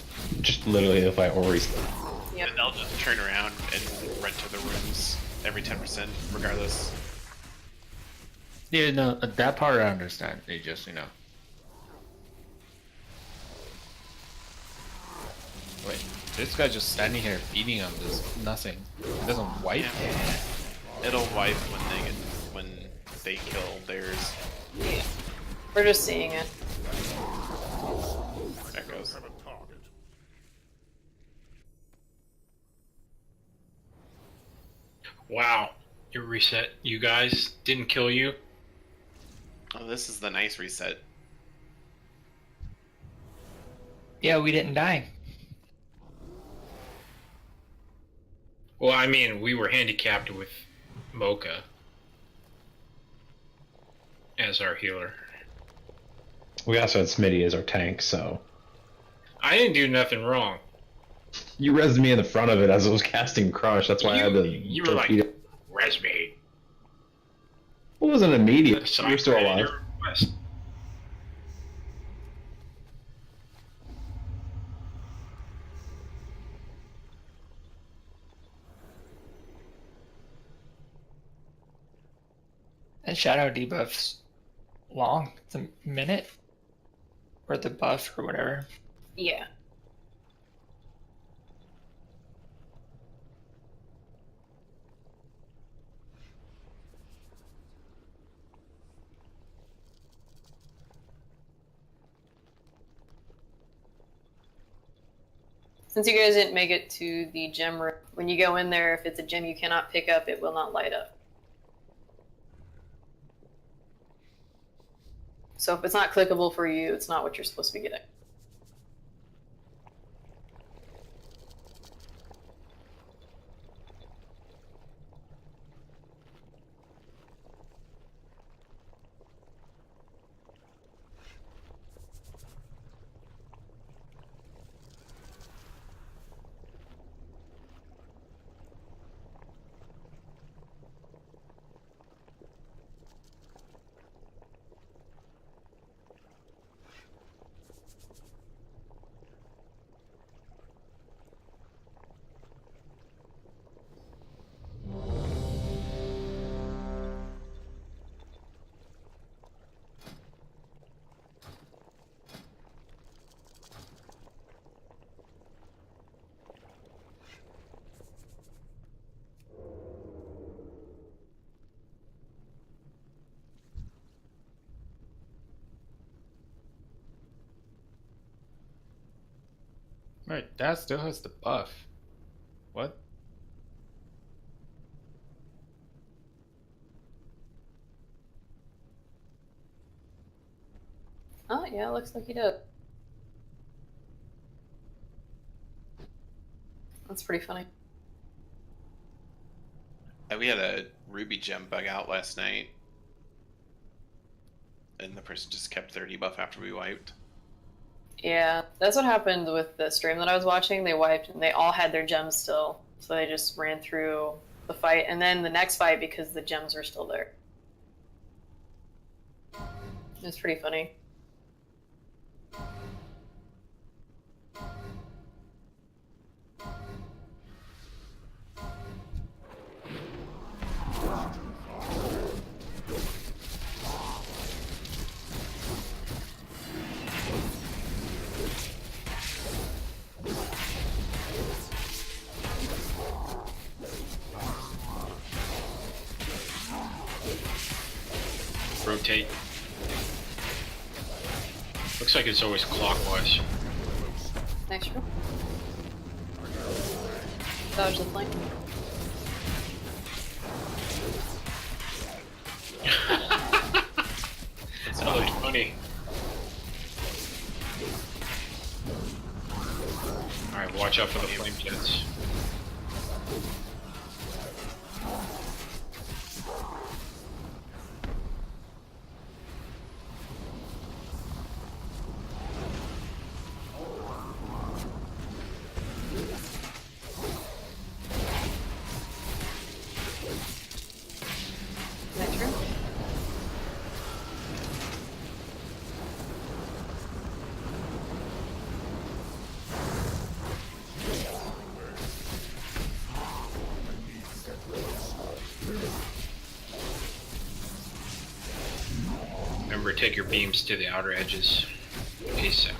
C: Just literally if I always.
B: Yep.
E: And they'll just turn around and run to the rooms every 10%, regardless.
G: Yeah, no, that part I understand. They just, you know. Wait, this guy just standing here beating on this nothing. It doesn't wipe?
E: Yeah. It'll wipe when they kill theirs.
B: Yeah. We're just seeing it.
E: There it goes.
A: Wow. Your reset, you guys, didn't kill you.
E: Oh, this is the nice reset.
D: Yeah, we didn't die.
A: Well, I mean, we were handicapped with Mocha as our healer.
C: We also had Smitty as our tank, so.
A: I didn't do nothing wrong.
C: You rezzed me in the front of it as it was casting Crush, that's why I had to.
A: You were like,
C: torpedo.
A: res me.
C: It wasn't immediate.
A: So
C: You're
A: I
C: still
A: granted
C: alive.
A: your request.
D: And shadow debuff's long. It's a minute. Or the buff or whatever.
B: Yeah. Since you guys didn't make it to the gem room, when you go in there, if it's a gem you cannot pick up, it will not light up. So if it's not clickable for you, it's not what you're supposed to be getting.
G: Right, that still has the buff. What?
B: Oh, yeah, looks like he did. That's pretty funny.
E: We had a ruby gem bug out last night, and the person just kept their debuff after we wiped.
B: Yeah, that's what happened with the stream that I was watching. They wiped and they all had their gems still. So they just ran through the fight and then the next fight because the gems were still there. It was pretty funny.
A: Rotate. Looks like it's always clockwise.
B: Next room. Dodge the flank.
A: That's really funny. Alright, watch out for the flame jets.
B: Next room.
A: Remember, take your beams to the outer edges. Peace out.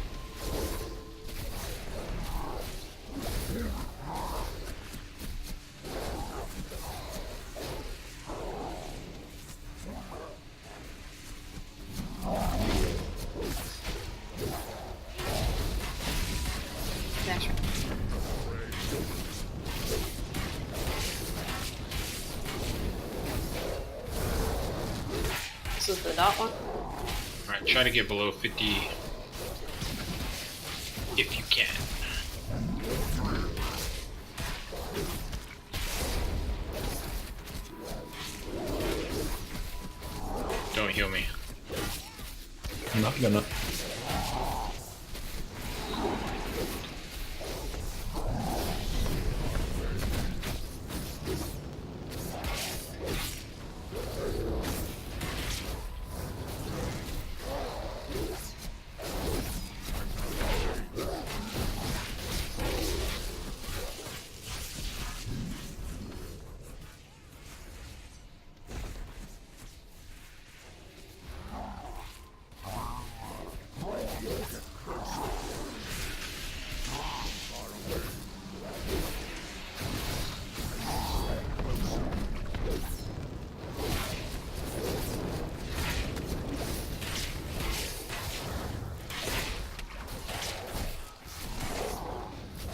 B: Next room. This is the dot one.
A: Alright, try to get below 50 if you can. Don't heal me.
C: I'm not gonna.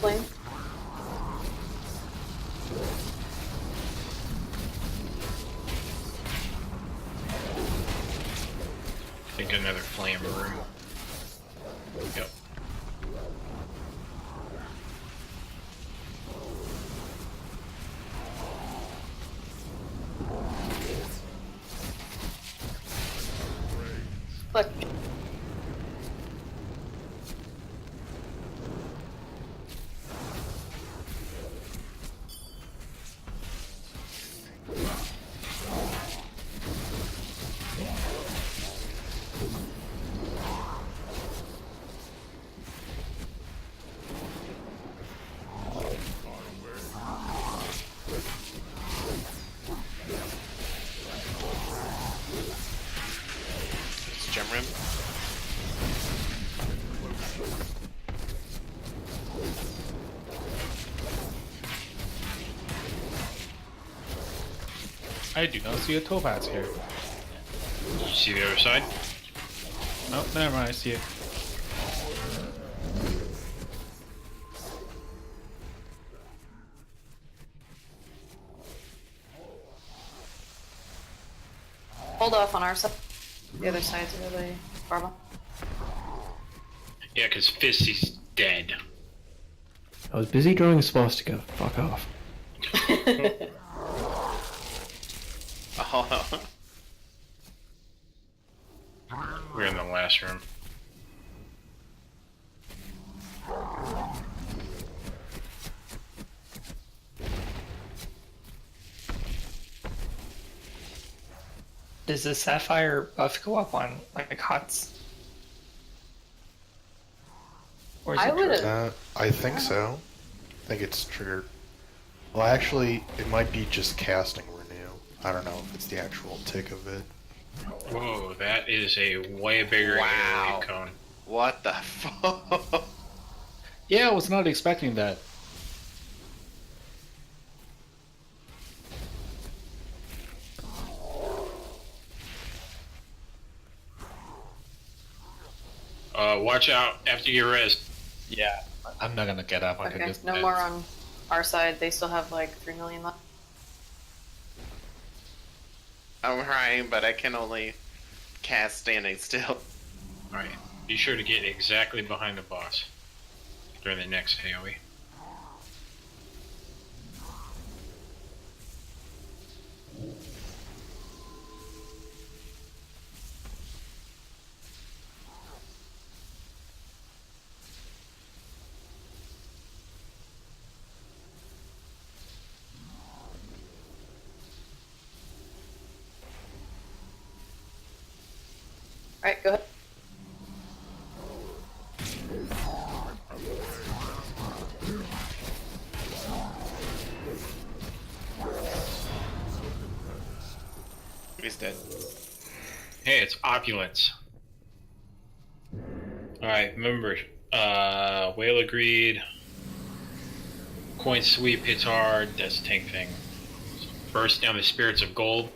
B: Flame.
A: I think another flame room. Yep.
B: Look.
E: It's gem rim.
G: I do not see a topaz here.
A: You see the other side?
G: No, never mind, I see it.
B: Hold off on our side. The other side's really horrible.
A: Yeah, because Fisty's dead.
K: I was busy drawing a swastika. Fuck off.
E: Oh.
A: We're in the last room.
D: Does the sapphire buff go up on like HOTS? Or is
B: I
D: it
B: would
D: triggered?
B: have.
L: I think so. I think it's triggered. Well, actually, it might be just casting renew. I don't know if it's the actual tick of it.
A: Whoa, that is a way bigger
E: Wow.
A: alien cone.
E: What the fuck?
G: Yeah, I was not expecting that.
A: Watch out after you res.
G: Yeah. I'm not gonna get up. I
B: Okay,
G: can just
B: no more on our side. They still have like 3 million left.
E: I'm trying, but I can only cast standing still.
A: Alright, be sure to get exactly behind the boss during the next AoE.
B: Alright, go ahead.
E: He's dead.
A: Hey, it's opulence. Alright, remember, Whale agreed. Coin sweep hits hard, that's the tank thing. Burst down the spirits of gold.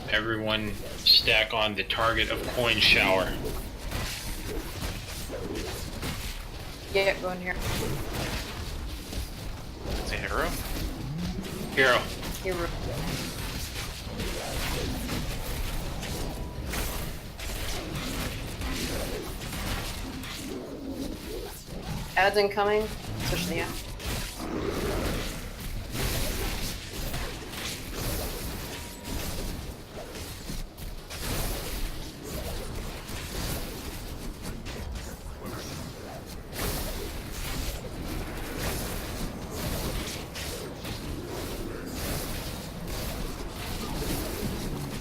A: Everyone stack on the target of coin shower.
B: Yeah, go in here.
E: It's a hero?
A: Hero.
B: Here. Ads incoming, especially yeah.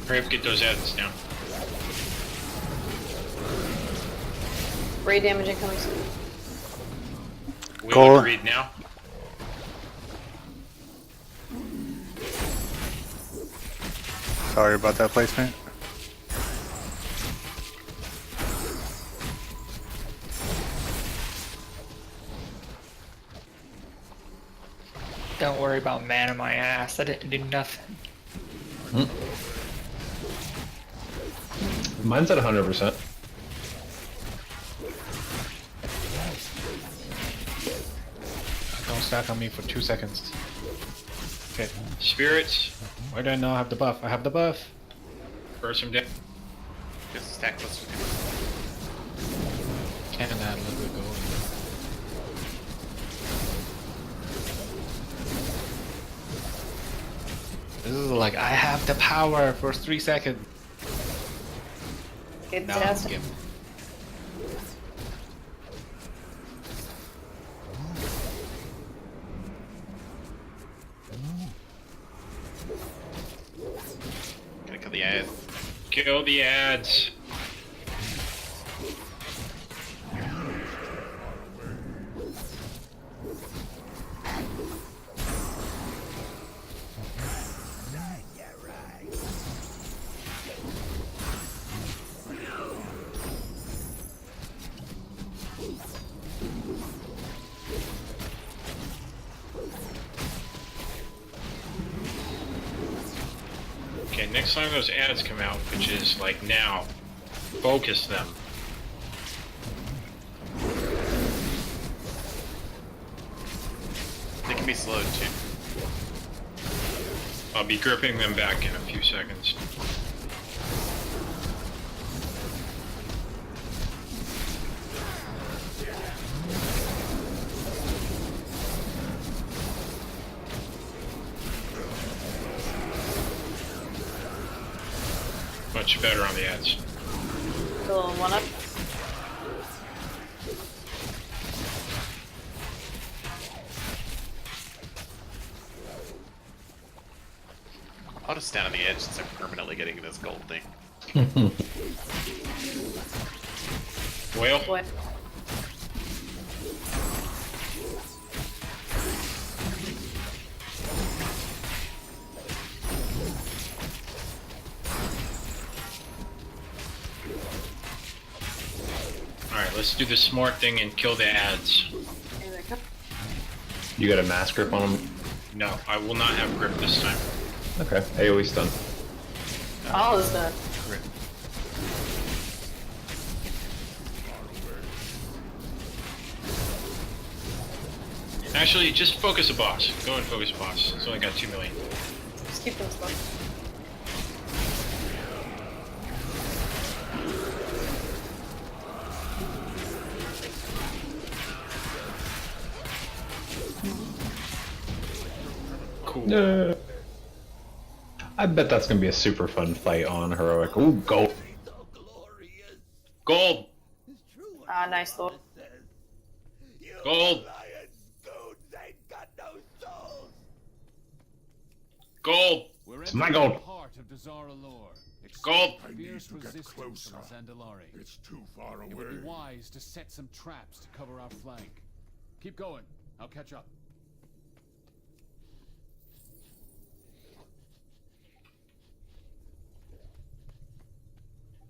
A: Hurry up, get those ads down.
B: Ray damage incoming soon.
A: Whale
I: Core.
A: agreed now.
I: Sorry about that placement.
D: Don't worry about man in my ass. I didn't do nothing.
C: Mine's at 100%.
G: Don't stack on me for 2 seconds. Okay.
A: Spirits,
G: Why do I now have the buff? I have the buff.
A: burst them down.
E: Just stack this.
G: Can't add a little bit of gold. This is like, I have the power for 3 seconds.
B: Get
G: Now I'm
B: ads.
G: skipping.
E: Gonna kill the ad.
A: Kill the ads. Okay, next time those ads come out, which is like now, focus them.
E: They can be slowed too.
A: I'll be gripping them back in a few seconds. much better on the ads.
B: A little one up.
E: I'll just stand on the edge since I'm permanently getting this gold thing.
A: Whale?
B: What?
A: Alright, let's do the smart thing and kill the ads.
B: Here they come.
C: You got a mass grip on them?
A: No, I will not have grip this time.
C: Okay, AoE stun.
B: All is done.
A: Actually, just focus a boss. Go and focus a boss. It's only got 2 million.
B: Just keep them slow.
A: Cool.
C: No. I bet that's gonna be a super fun fight on heroic. Ooh, gold.
A: Gold!
B: Ah, nice lord.
A: Gold! Gold!
C: It's my gold.
F: Heart of Dazar'alor.
A: Gold!
F: Fierce resistance from Dazar'alor.
M: It's too far
F: It would be wise to set some traps to cover our flank. Keep going. I'll catch up.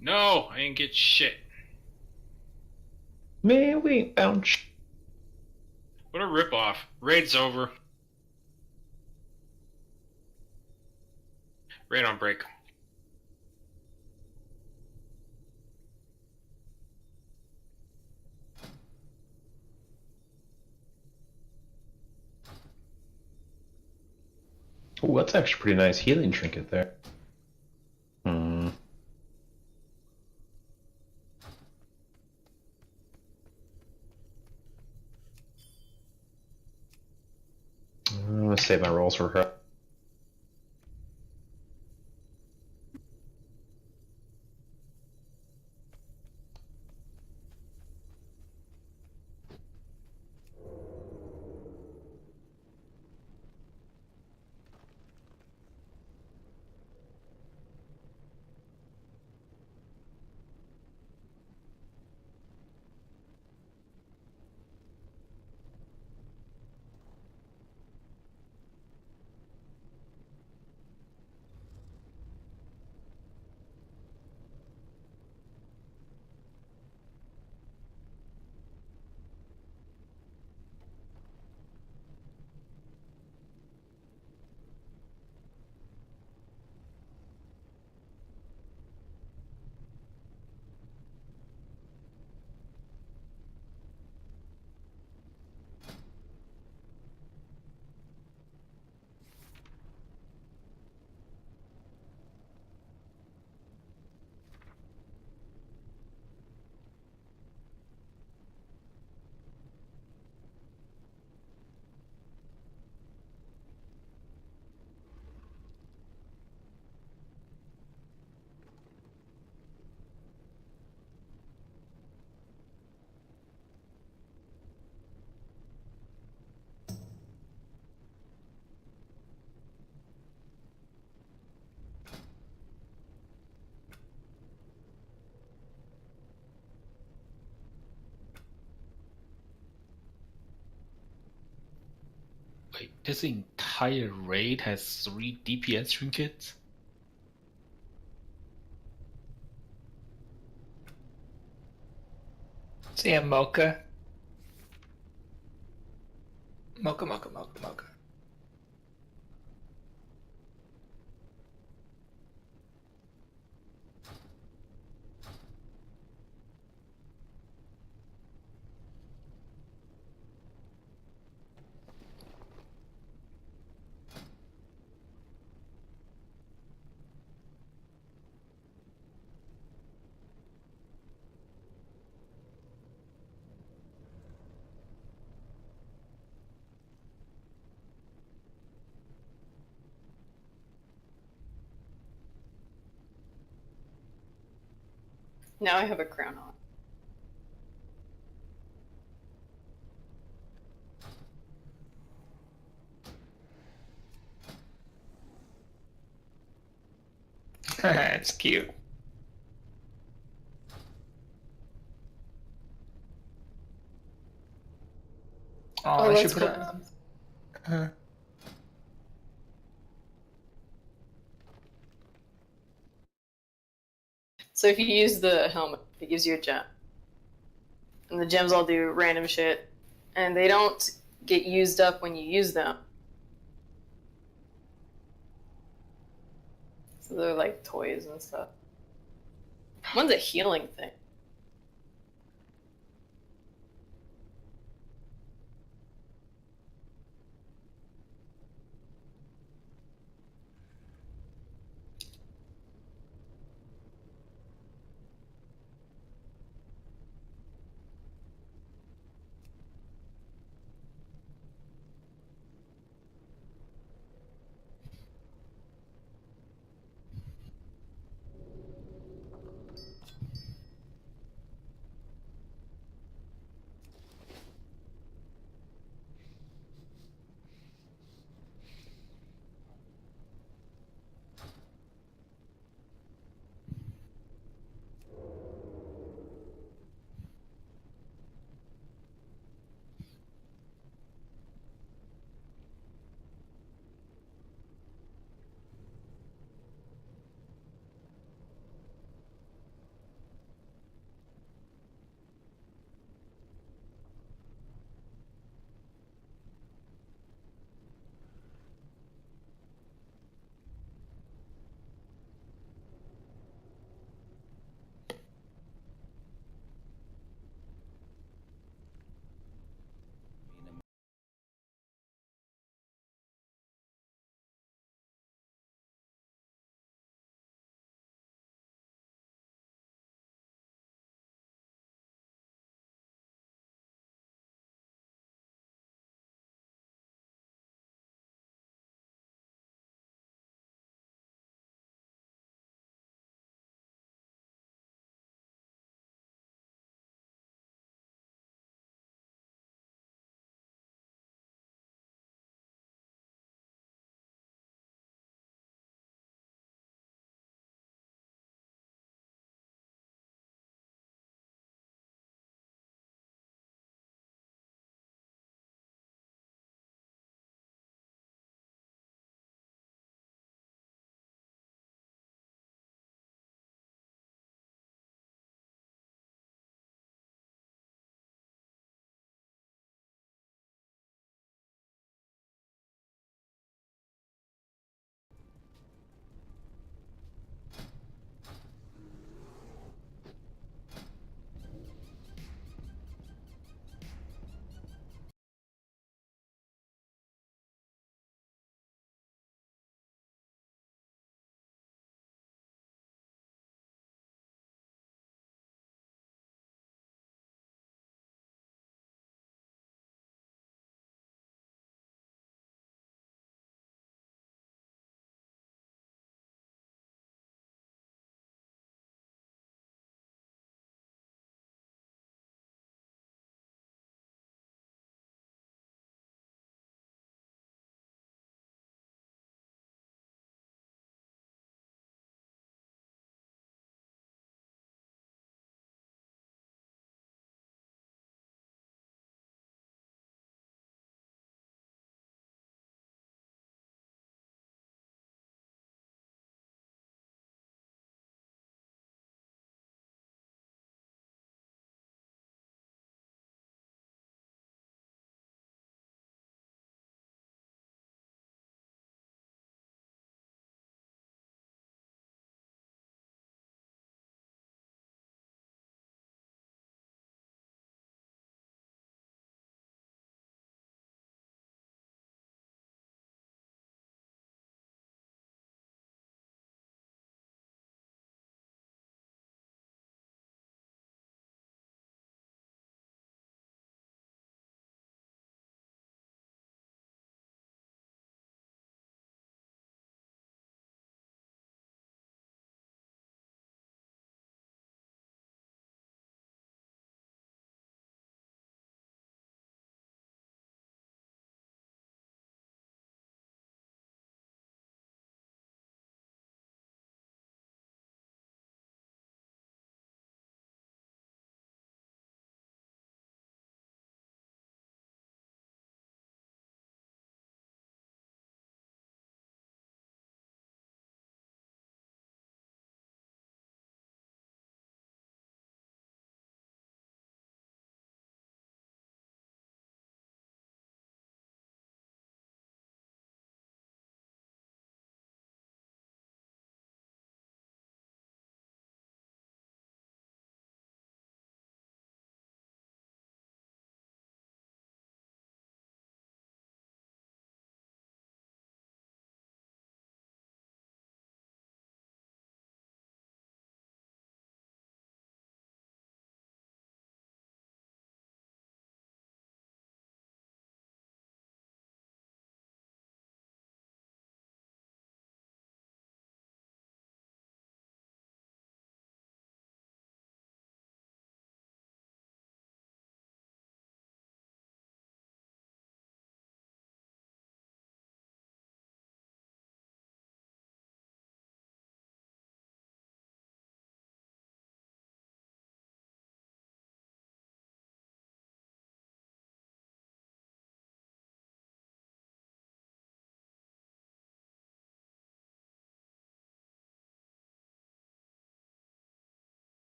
A: No, I didn't get shit.
C: Man, we ain't found
A: What a ripoff. Raid's over. Raid on break.
C: Ooh, that's actually pretty nice healing trinket there. I'm gonna save my rolls for her.
G: Wait, this entire raid has 3 DPS trinkets?
D: See a mocha. Mocha.
B: Now I have a crown on.
D: It's cute. Oh, I should
B: that's
D: put a.
B: So if you use the helmet, it gives you a gem. And the gems all do random shit. And they don't get used up when you use them. So they're like toys and stuff. One's a healing thing.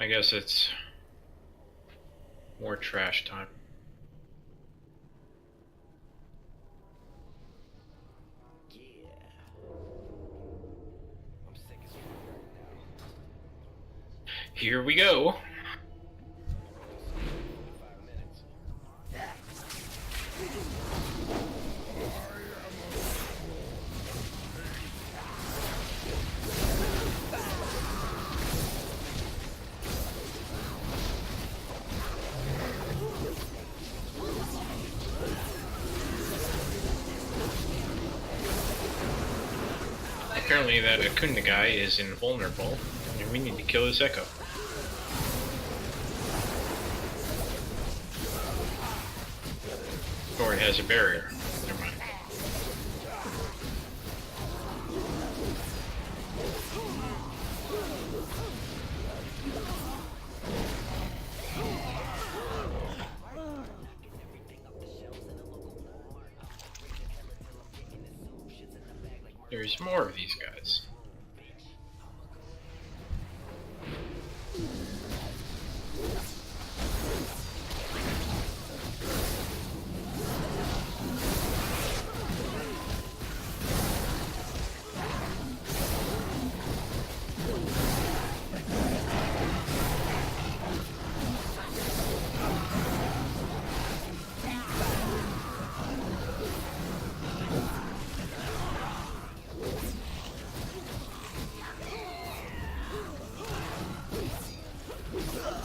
A: I guess it's more trash time. Here we go. Apparently that Akunda guy is invulnerable, and we need to kill this Echo. Or it has a barrier. Never mind. There's more of these guys.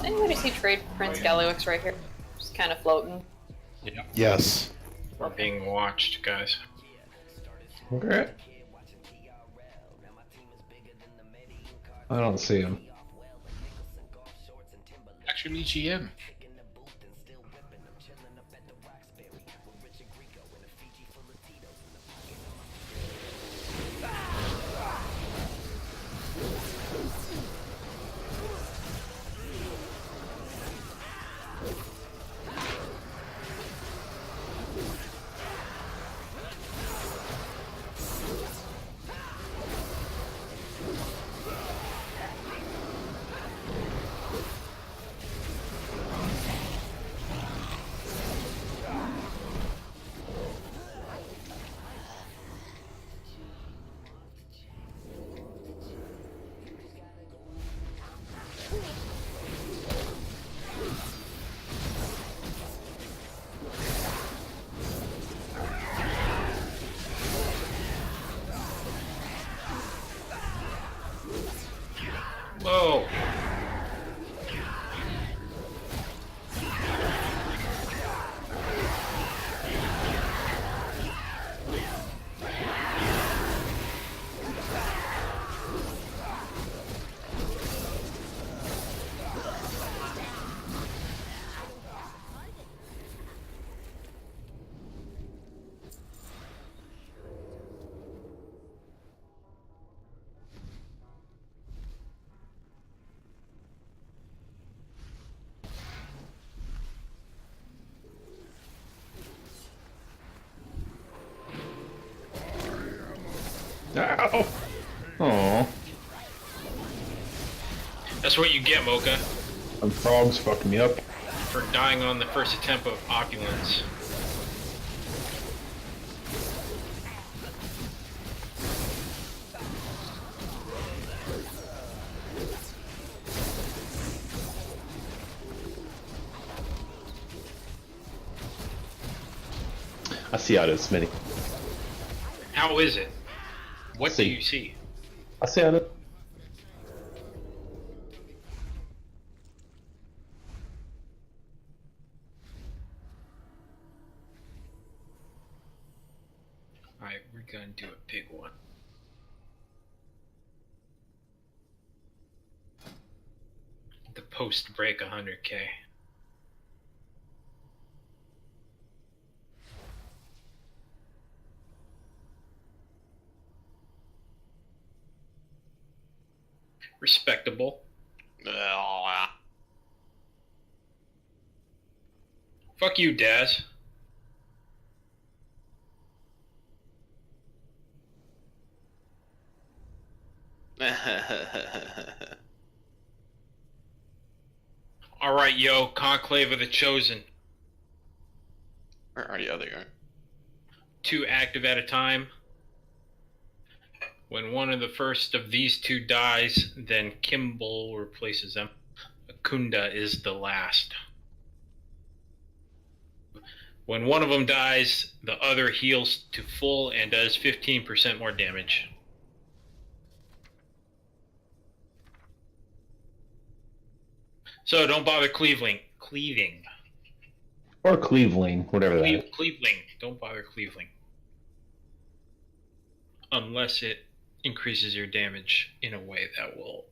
B: Anybody see Trade Prince Galliwix right here? Just kind of floating.
A: Yeah.
L: Yes.
A: We're being watched, guys.
C: Okay. I don't see him.
G: Actually, GM.
A: Whoa!
C: Ow! Aw.
A: That's what you get, Mocha,
C: Some frogs fucked me up.
A: for dying on the first attempt of opulence.
C: I see how it is, Smitty.
A: How is it? What do
C: See.
A: you see?
C: I see how it is.
A: Alright, we're gonna do a big one. The post break 100K. Respectable. Fuck you, Daz. Alright, yo, Conclave of the Chosen.
E: Where are you? There you are.
A: 2 active at a time. When one of the first of these 2 dies, then Kimball replaces them. Akunda is the last. When one of them dies, the other heals to full and does 15% more damage. So don't bother cleaving.
C: Or Cleveland, whatever that is.
A: Cleaving. Don't bother cleaving. Unless it increases your damage in a way that will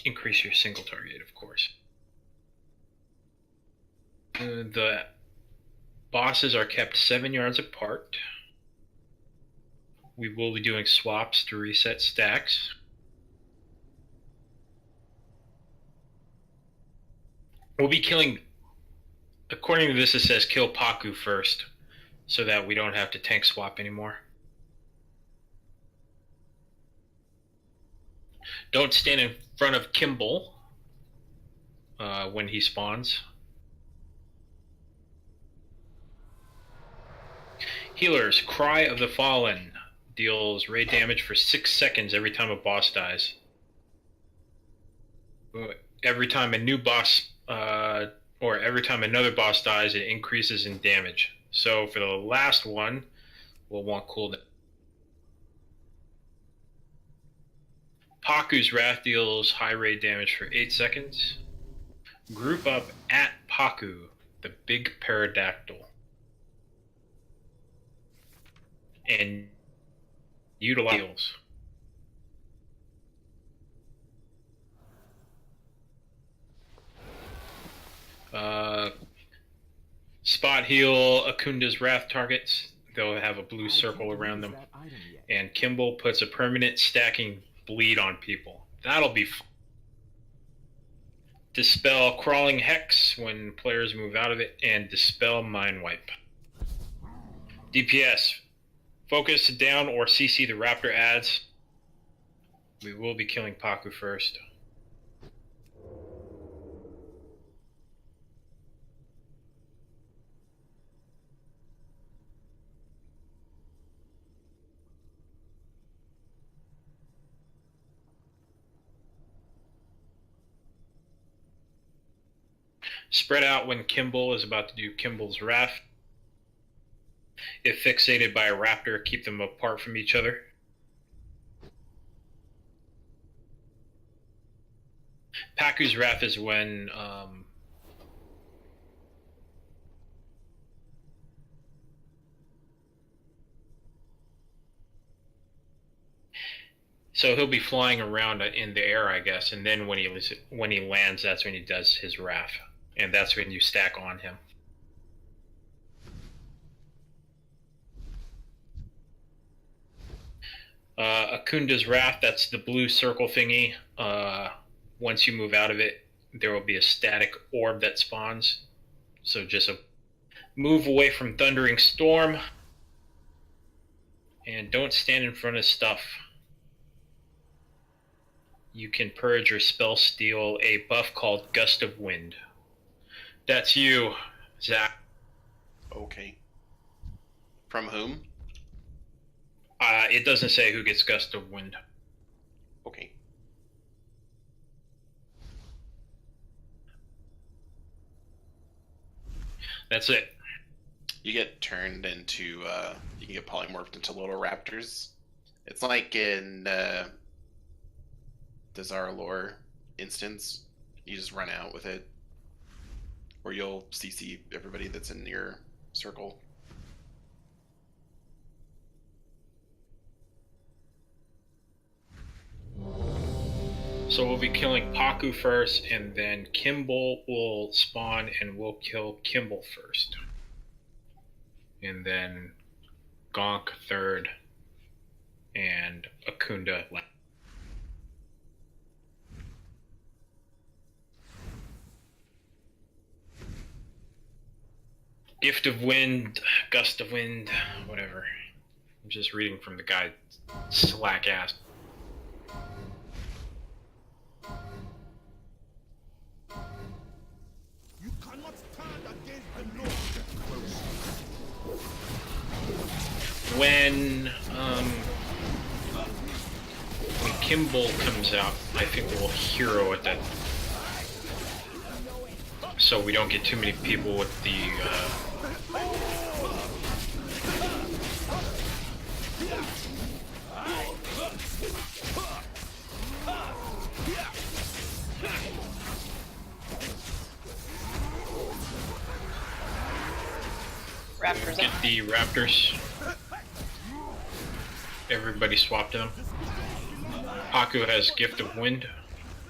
A: increase your single target, of course. The bosses are kept 7 yards apart. We will be doing swaps to reset stacks. We'll be killing, according to this, it says kill Paku first, so that we don't have to tank swap anymore. Don't stand in front of Kimball when he spawns. Healers, Cry of the Fallen deals raid damage for 6 seconds every time a boss dies. Every time a new boss, or every time another boss dies, it increases in damage. So for the last one, we'll want cooldown. Paku's Wrath deals high raid damage for 8 seconds. Group up at Paku, the big pterodactyl. And utilize heals. Spot heal Akunda's Wrath targets. They'll have a blue circle around them. And Kimball puts a permanent stacking bleed on people. That'll be fun. Dispel Crawling Hex when players move out of it, and Dispel Mind Wipe. DPS. Focus down or CC the Raptor adds. We will be killing Paku first. Spread out when Kimball is about to do Kimball's Wrath. If fixated by a raptor, keep them apart from each other. Paku's Wrath is when so he'll be flying around in the air, I guess, and then when he lands, that's when he does his Wrath, and that's when you stack on him. Akunda's Wrath, that's the blue circle thingy. Once you move out of it, there will be a static orb that spawns. So just move away from Thundering Storm. And don't stand in front of stuff. You can purge or spell steal a buff called Gust of Wind. That's you, Zach.
E: Okay. From whom?
A: It doesn't say who gets Gust of Wind.
E: Okay.
A: That's it.
E: You get turned into, you can get polymorphed into little raptors. It's like in Dazar'alor instance. You just run out with it. Or you'll CC everybody that's in your circle.
A: So we'll be killing Paku first, and then Kimball will spawn and we'll kill Kimball first. And then Gonk third, and Akunda last. Gift of Wind, Gust of Wind, whatever. I'm just reading from the guide. Slack ass. when Kimball comes out, I think we'll hero it that, so we don't get too many people with the
B: Raptors.
A: get the Raptors. Everybody swapped them. Haku has Gift of Wind.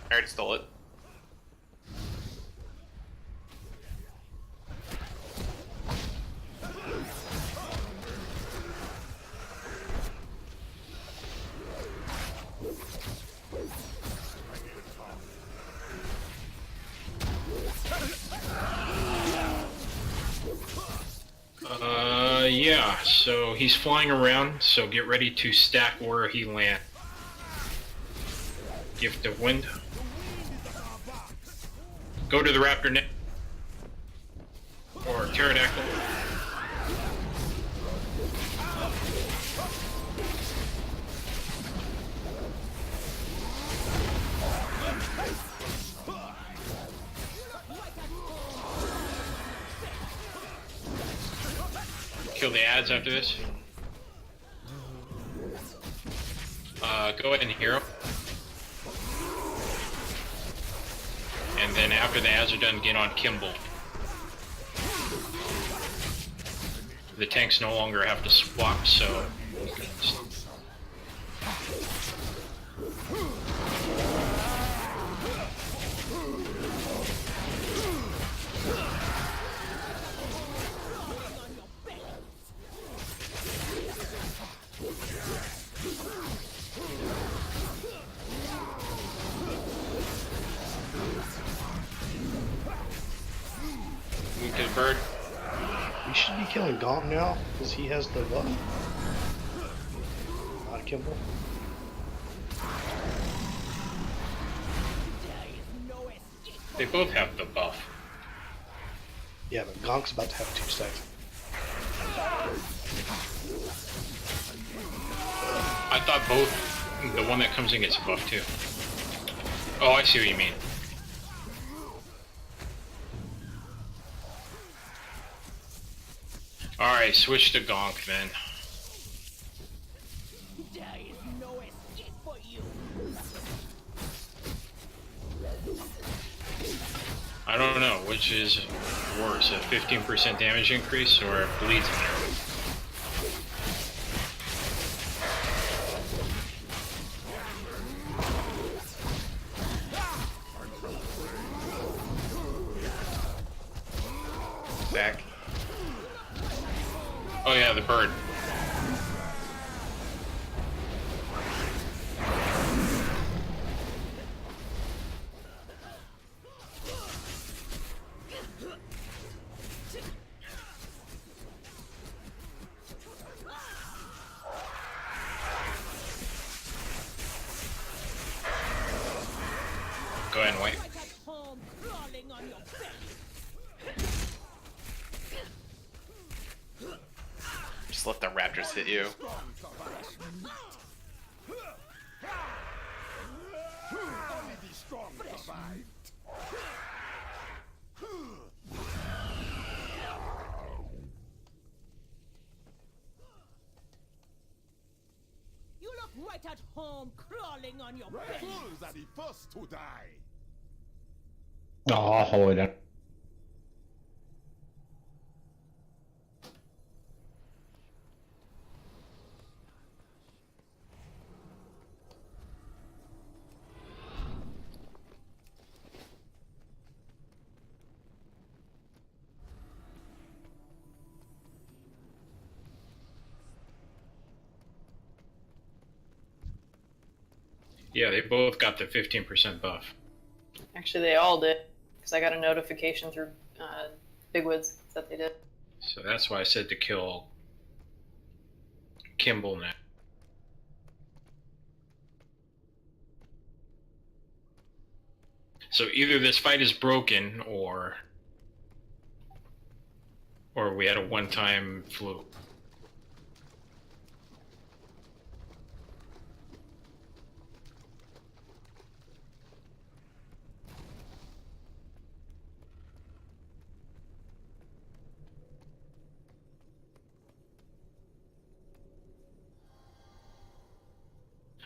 E: I already stole it.
A: Yeah, so he's flying around, so get ready to stack where he lands. Gift of Wind. Go to the Raptor net. Or Pterodactyl. Kill the ads after this. Go ahead and hero. And then after the ads are done, get on Kimball. The tanks no longer have to swap, so... Move to the bird.
M: We should be killing Gaunt now, because he has the buff. Not Kimball.
A: They both have the buff.
M: Yeah, but Gonk's about to have 2 stacks.
A: I thought both, the one that comes in gets a buff too. Oh, I see what you mean. Alright, switch to Gonk then. I don't know, which is worse, a 15% damage increase or a bleeds in there?
E: Back.
A: Oh yeah, the bird. Go ahead and wait.
E: Just let the Raptors hit you.
H: You look right at home, crawling on your belly.
F: Fools are the first to die.
C: Oh, hold on.
A: Yeah, they both got the 15% buff.
B: Actually, they all did, because I got a notification through Bigwoods that they did.
A: So that's why I said to kill Kimball now. So either this fight is broken, or we had a one-time fluke.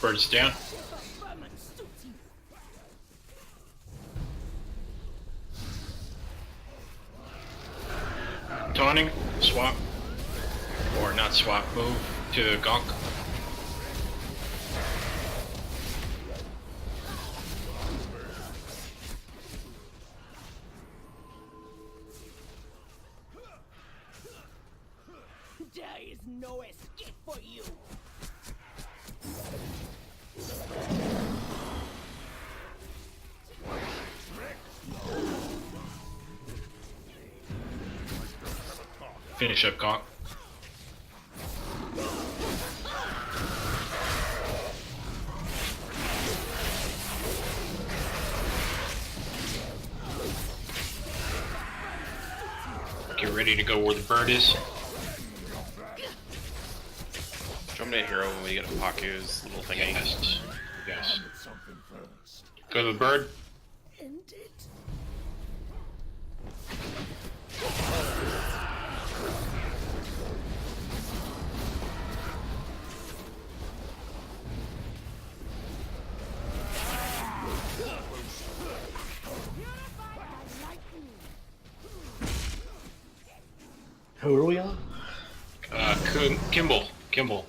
A: Bird's down. Taunting, swap, or not swap, move to Gonk.
H: There is no escape for you.
A: Finish up Gonk. Get ready to go where the bird is.
E: Show me a hero when we get Paku's little thingy.
A: Yes. Yes. Go to the bird.
H: End it.
M: Who are we on?
A: Kimball. Kimball.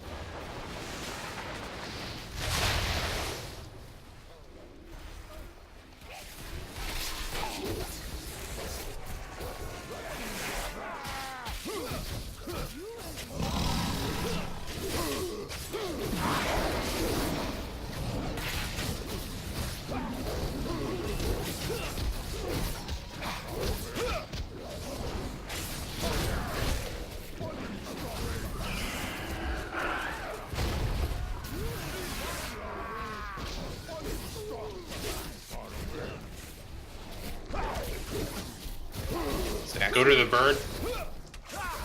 A: Go to the bird.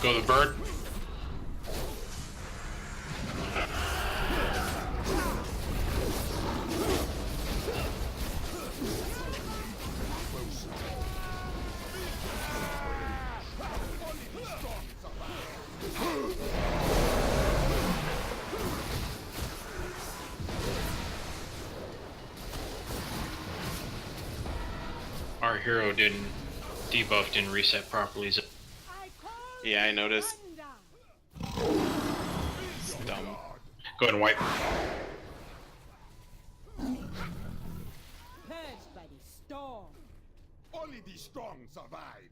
A: Go to the bird. Our hero didn't reset properly.
E: Yeah, I noticed. It's dumb.
A: Go ahead and wipe.
H: Purged by the storm.
F: Only the strong survive.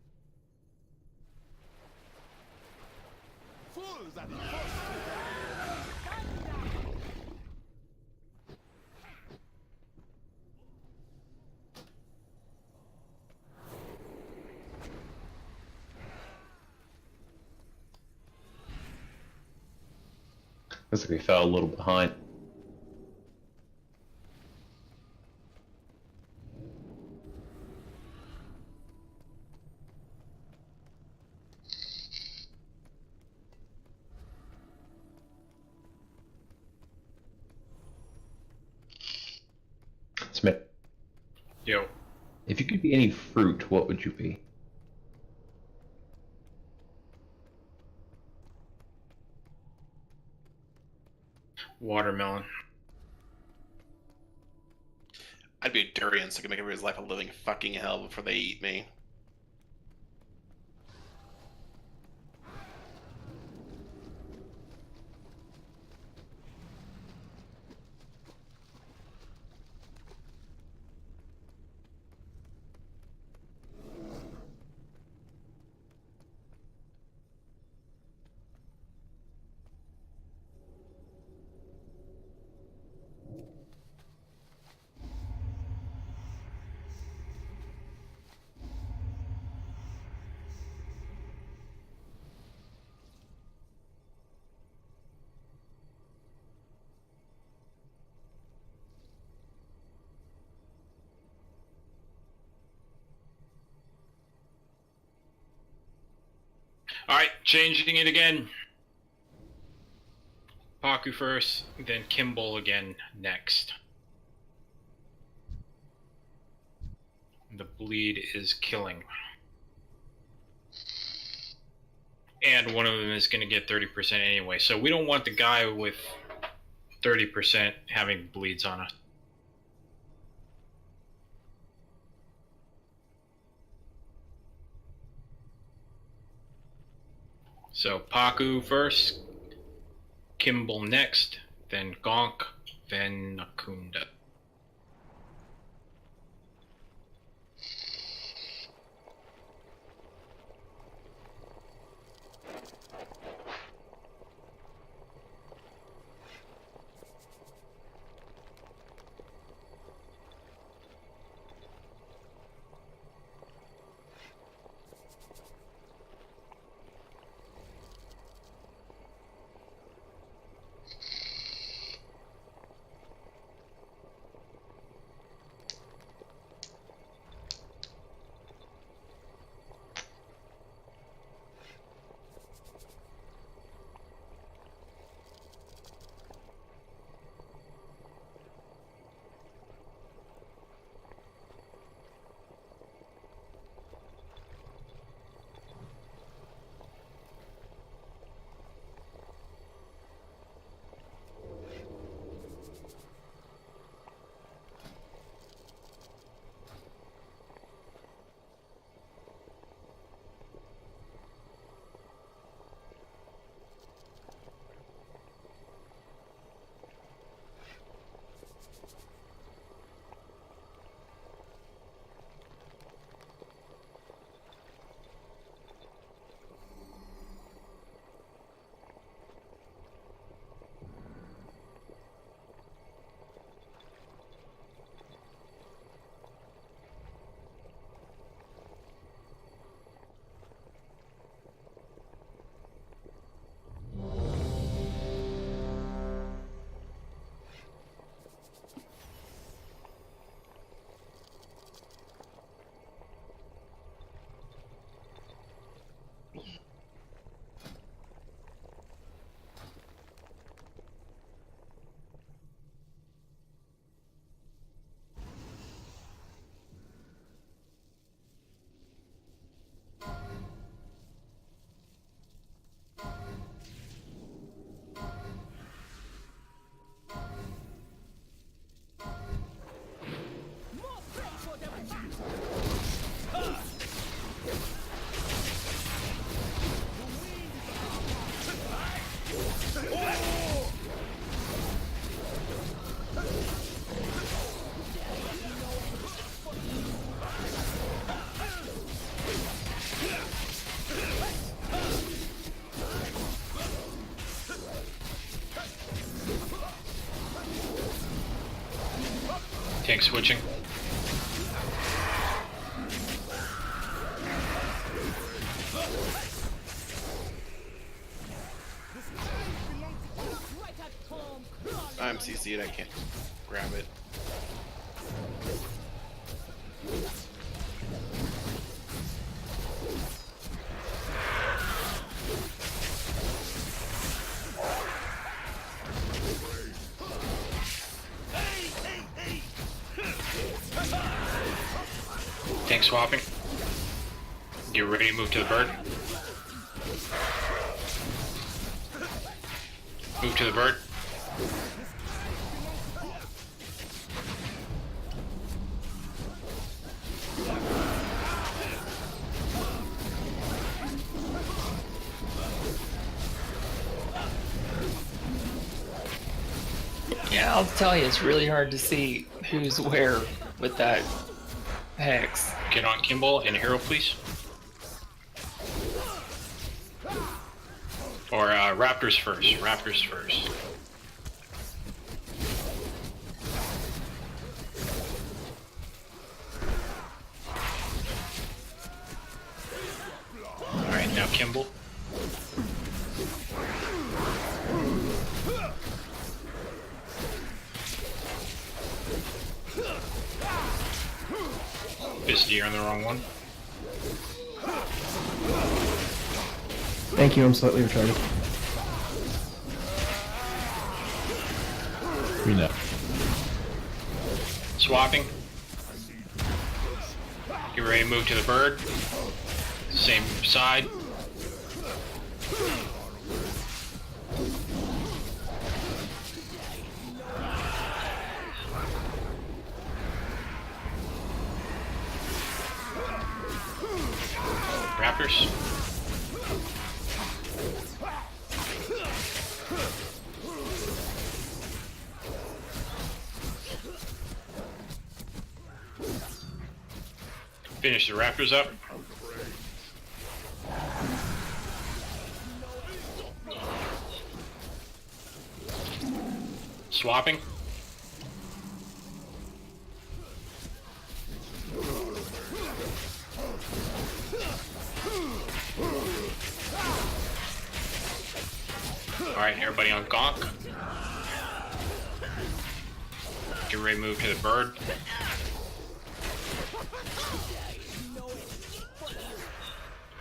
F: Fools are the first.
C: Looks like we fell a little behind. Smith.
A: Yo.
C: If you could be any fruit, what would you be?
A: Watermelon.
E: I'd be a durian so I can make everybody's life a living fucking hell before they eat me.
A: Alright, changing it again. Paku first, then Kimball again next. The bleed is killing. And one of them is going to get 30% anyway. So we don't want the guy with 30% having bleeds on it. So Paku first, Kimball next, then Gonk, then Nakunda. Tank switching.
E: I'm CC'd, I can't grab it.
A: Tank swapping. Get ready to move to the bird. Move to the bird.
D: Yeah, I'll tell you, it's really hard to see who's where with that hex.
A: Get on Kimball and Hero, please. Or Raptors first. Raptors first. Alright, now Kimball. You're on the wrong one.
K: Thank you, I'm slightly retarded.
J: We know.
A: Swapping. Get ready to move to the bird. Same side. Raptors. Finish the Raptors up. Swapping. Alright, everybody on Gonk. Get ready to move to the bird.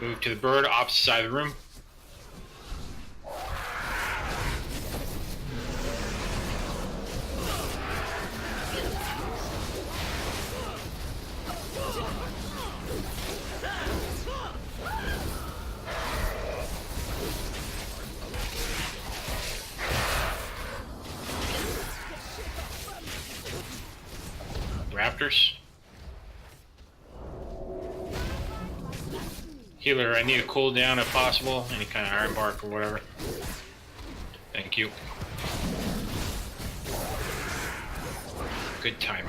A: Move to the bird, opposite side of the room. Raptors. Healer, I need a cooldown if possible. Any kind of iron bark or whatever. Thank you. Good time.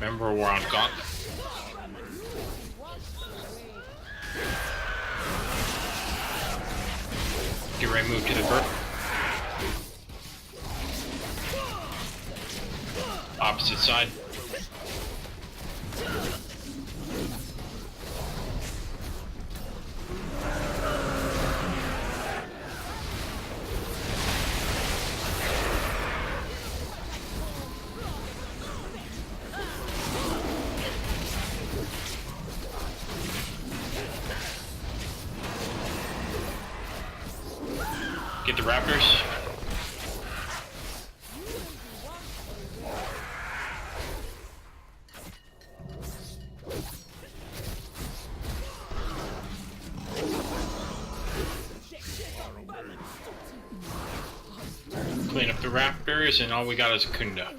A: Remember, we're on Gaunt. Get ready to move to the bird. Opposite side. Get the Raptors. Clean up the Raptors, and all we got is Kunda.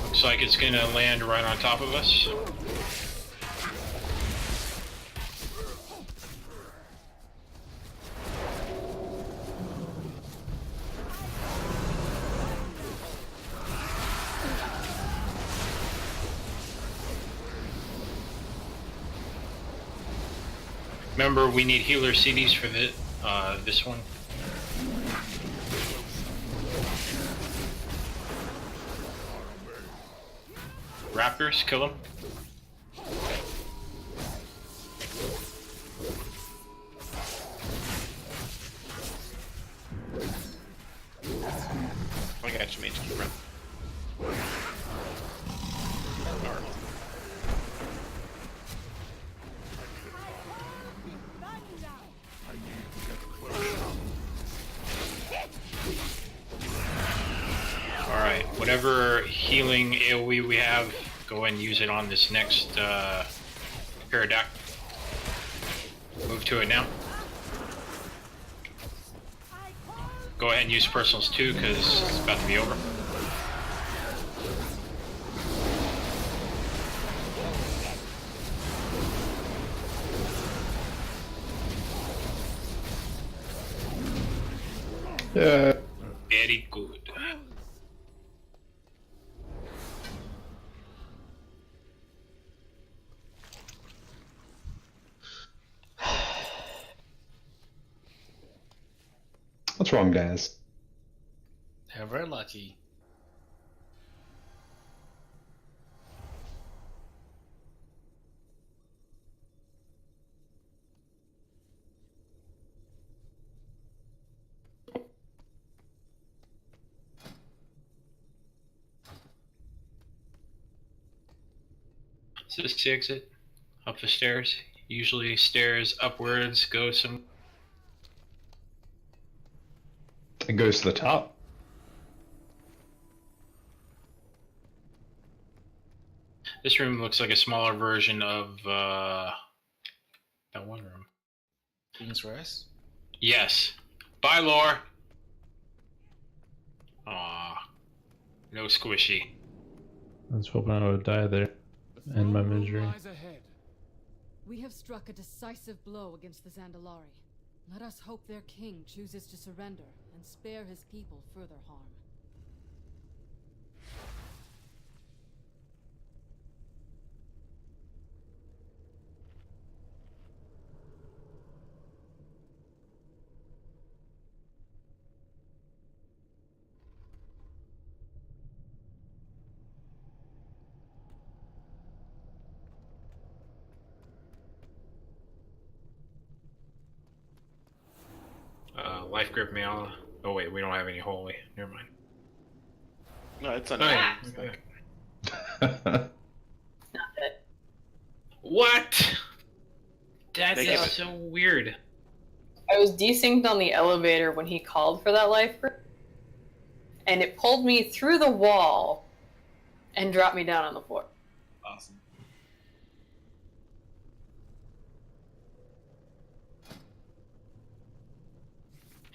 A: Looks like it's gonna land right on top of us. Remember, we need healer CDs for this one. Raptors, kill them.
E: I got you, mate. Keep running.
A: Alright, whatever healing AoE we have, go ahead and use it on this next Paradox. Move to it now. Go ahead and use personals too, because it's about to be over. Very good.
C: What's wrong, guys?
G: Ever lucky.
A: So this is the exit. Up the stairs. Usually stairs upwards go some.
C: It goes to the top.
A: This room looks like a smaller version of the
G: That one room. King's Rest?
A: Yes. Bye, Lore. Aw. No squishy.
J: I was hoping I would die there. End my misery.
N: We have struck a decisive blow against the Dazar'alor. Let us hope their king chooses to surrender and spare his people further harm.
A: Life grip mail. Oh wait, we don't have any holy. Never mind.
E: No, it's on.
A: Okay. What? That's so weird.
B: I was desynced on the elevator when he called for that life grip, and it pulled me through the wall and dropped me down on the floor.
E: Awesome.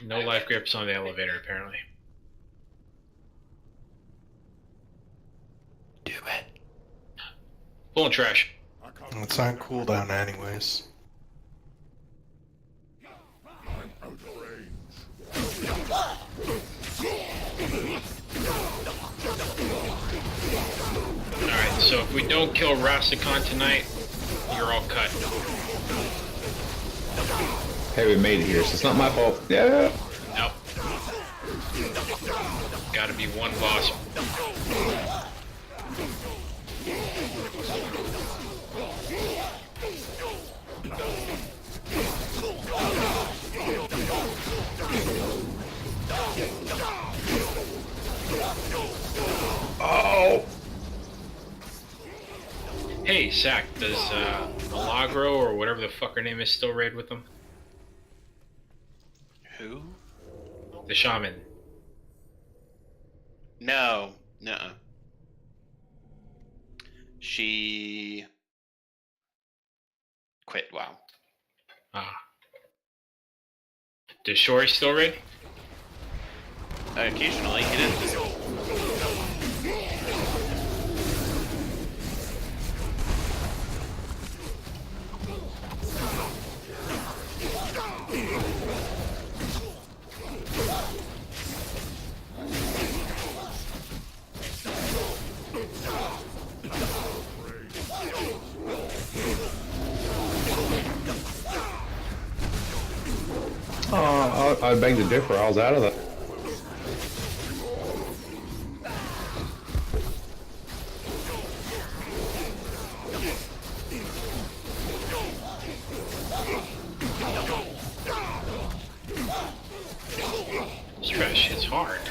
A: No life grips on the elevator, apparently.
L: Do it.
A: Pulling trash.
L: It's on cooldown anyways.
A: Alright, so if we don't kill Rastakhan tonight, you're all cut.
C: Hey, we made it here, so it's not my fault. Yeah.
A: Nope. Gotta be one boss.
C: Oh!
A: Hey, Sack, does Milagro or whatever the fuck her name is still raid with them?
E: Who?
A: The shaman.
E: No. Nuh-uh. She quit WoW.
A: Ah. Does Shori still raid?
E: Occasionally, he didn't just...
C: Oh, I beg to differ. I was out of that.
A: This trash hits hard.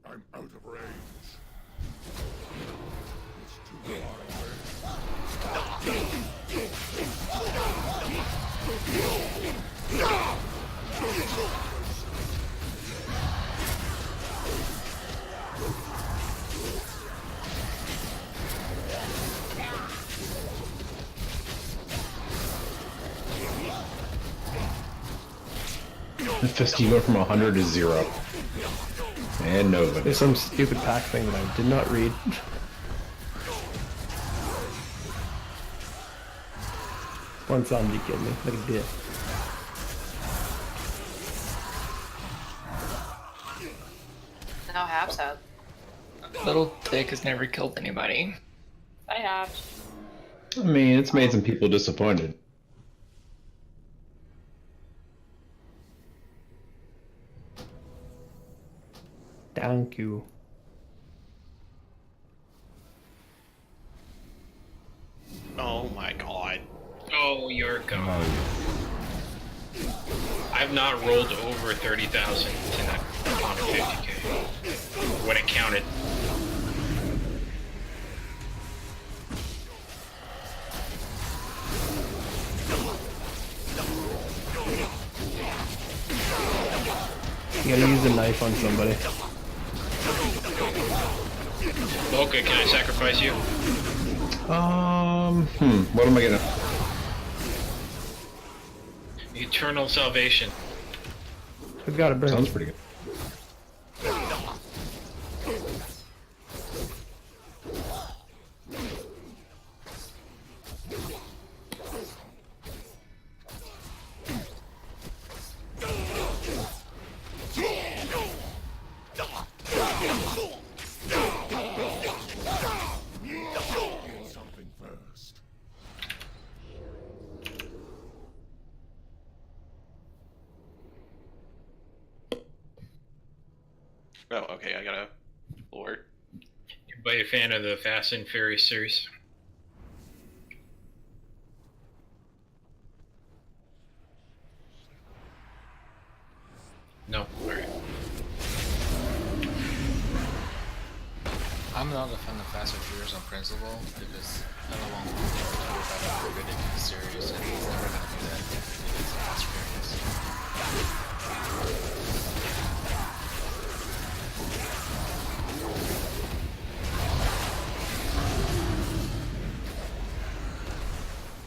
F: I'm out of range. It's too far
C: The Fisky went from 100 to 0. And Nova.
K: There's some stupid pack thing that I did not read. One zombie killed me, like a dick.
B: Now Habs have.
D: Little Dick has never killed anybody.
B: I have.
C: I mean, it's made some people disappointed.
K: Thank you.
E: Oh my god.
A: Oh, you're gone. I've not rolled over 30,000 tonight on 50k. When it counted.
K: You gotta use a knife on somebody.
A: Okay, can I sacrifice you?
C: What am I getting?
A: Eternal salvation.
K: We've got a burn.
C: Sounds pretty good.
F: Something first.
E: Oh, okay, I got a lore.
A: Anybody a fan of the Fast and Furious series? No? Alright.
G: I'm not a fan of Fast and Furious on principle because I don't want to have a ridiculous series and he's never gonna do that if it's Fast and Furious.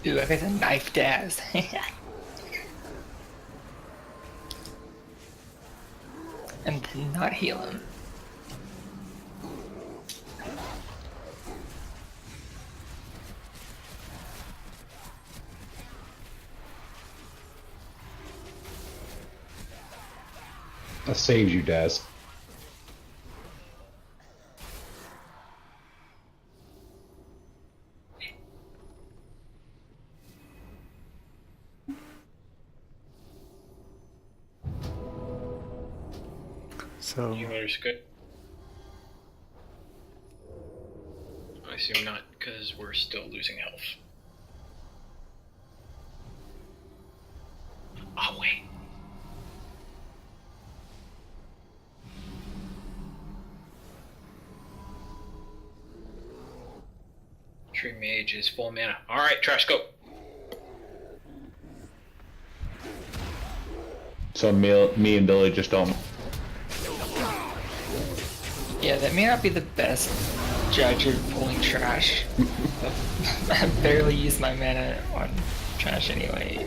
D: Ooh, I got a knife Daz. And then not heal him.
C: I saved you, Daz.
I: So
A: Healer's good. I assume not, because we're still losing health. Oh, wait. Tree Mage is full mana. Alright, trash go.
C: So me and Billy just don't.
D: Yeah, that may not be the best judge of pulling trash. I barely use my mana on trash anyway.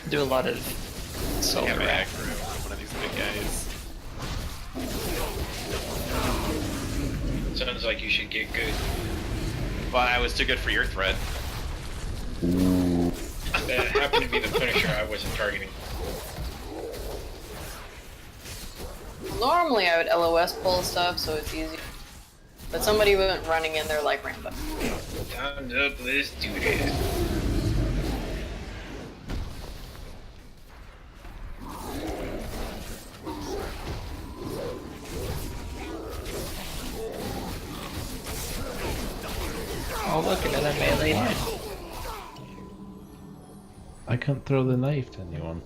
D: Do a lot of soul
E: Yeah,
D: rack.
E: back for one of these big guys.
A: Sounds like you should get good.
E: Well, I was too good for your threat.
A: That happened to be the finisher I wasn't targeting.
B: Normally I would LOS pull stuff, so it's easy. But somebody went running in there like Rambo.
A: Time's up, let's do this.
D: Oh look, another melee hit.
J: I can't throw the knife to anyone.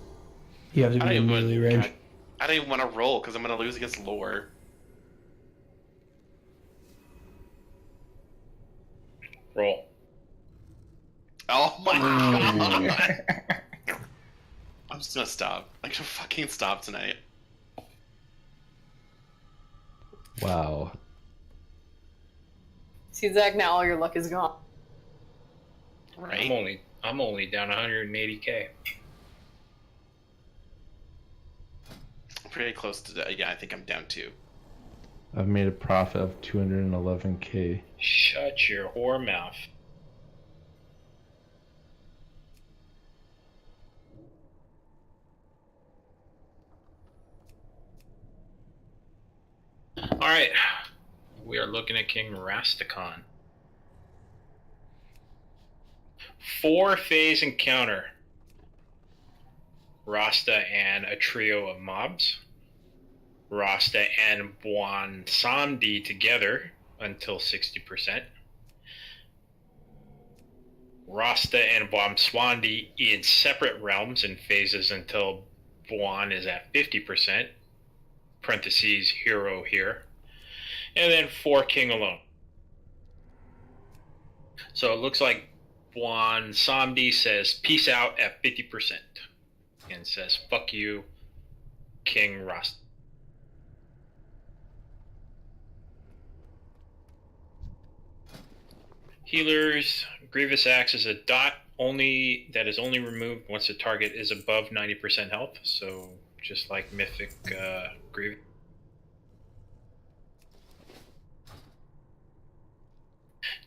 K: You have to be in melee range.
E: I don't even want to roll because I'm going to lose against lore.
A: Roll.
E: Oh my god! I'm just gonna stop. I'm gonna fucking stop tonight.
C: Wow.
B: See, Zach, now all your luck is gone.
E: Right?
A: I'm only down 180k.
E: Pretty close to that. Yeah, I think I'm down 2.
J: I've made a profit of 211k.
A: Shut your whore mouth. Alright. We are looking at King Rastakhan. 4-phase encounter. Rasta and a trio of mobs. Rasta and Bwansandi together until 60%. Rasta and Bwanswandi in separate realms and phases until Bwan is at 50%. Parentheses, hero here. And then 4 king alone. So it looks like Juan Samdi says peace out at 50% and says fuck you, King Rast. Healers, Grievous Axe is a dot only that is only removed once the target is above 90% health, so just like Mythic Grievous.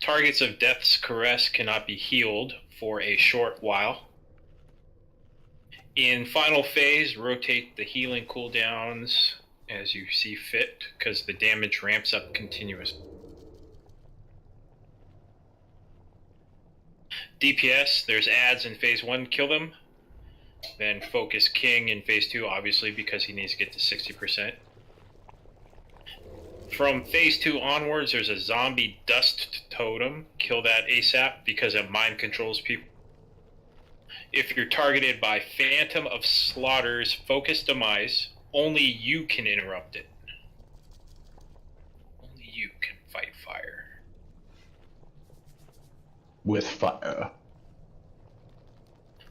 A: Targets of Death's Caress cannot be healed for a short while. In final phase, rotate the healing cooldowns as you see fit, because the damage ramps up continuously. DPS, there's ads in phase 1, kill them. Then focus King in phase 2, obviously, because he needs to get to 60%. From phase 2 onwards, there's a zombie dust totem. Kill that ASAP because it mind controls people. If you're targeted by Phantom of Slaughter's Focus Demise, only you can interrupt it. Only you can fight fire.
C: With fire.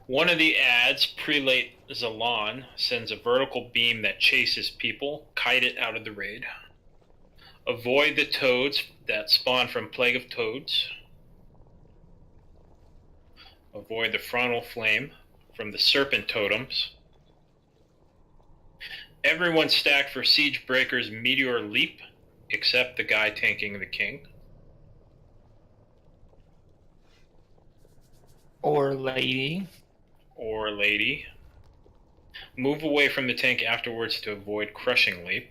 A: One of the ads, Prelate Zalan, sends a vertical beam that chases people. Kite it out of the raid. Avoid the toads that spawn from Plague of Toads. Avoid the frontal flame from the serpent totems. Everyone stack for Siege Breaker's Meteor Leap, except the guy tanking the king.
D: Or lady.
A: Or lady. Move away from the tank afterwards to avoid Crushing Leap.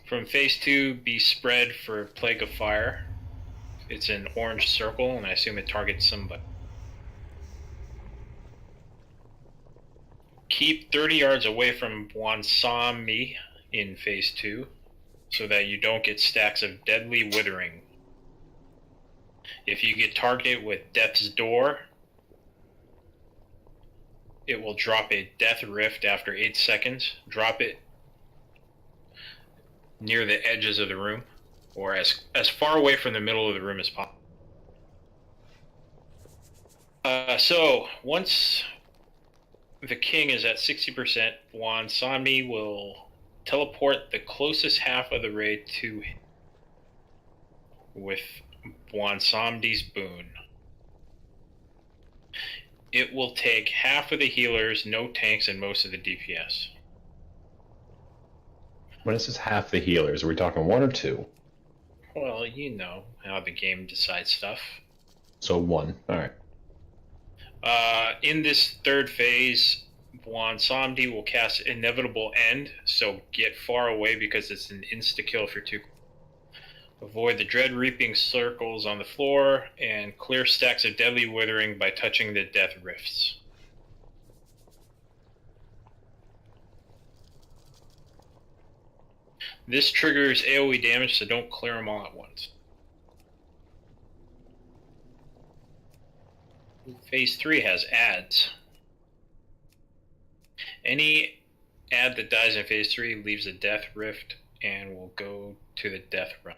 A: From phase 2, be spread for Plague of Fire. It's an orange circle, and I assume it targets somebody. Keep 30 yards away from Wansami in phase 2, so that you don't get stacks of Deadly Withering. If you get targeted with Death's Door, it will drop a Death Rift after 8 seconds. Drop it near the edges of the room, or as far away from the middle of the room as possible. So once the king is at 60%, Wansami will teleport the closest half of the raid to him with Wansamdi's boon. It will take half of the healers, no tanks, and most of the DPS.
C: When it says half the healers, are we talking 1 or 2?
A: Well, you know how the game decides stuff.
C: So 1. Alright.
A: In this third phase, Wansamdi will cast Inevitable End, so get far away because it's an insta-kill if you're too. Avoid the Dread Reaping circles on the floor, and clear stacks of Deadly Withering by touching the Death Rifts. This triggers AoE damage, so don't clear them all at once. Phase 3 has ads. Any ad that dies in Phase 3 leaves a Death Rift and will go to the Death Realm.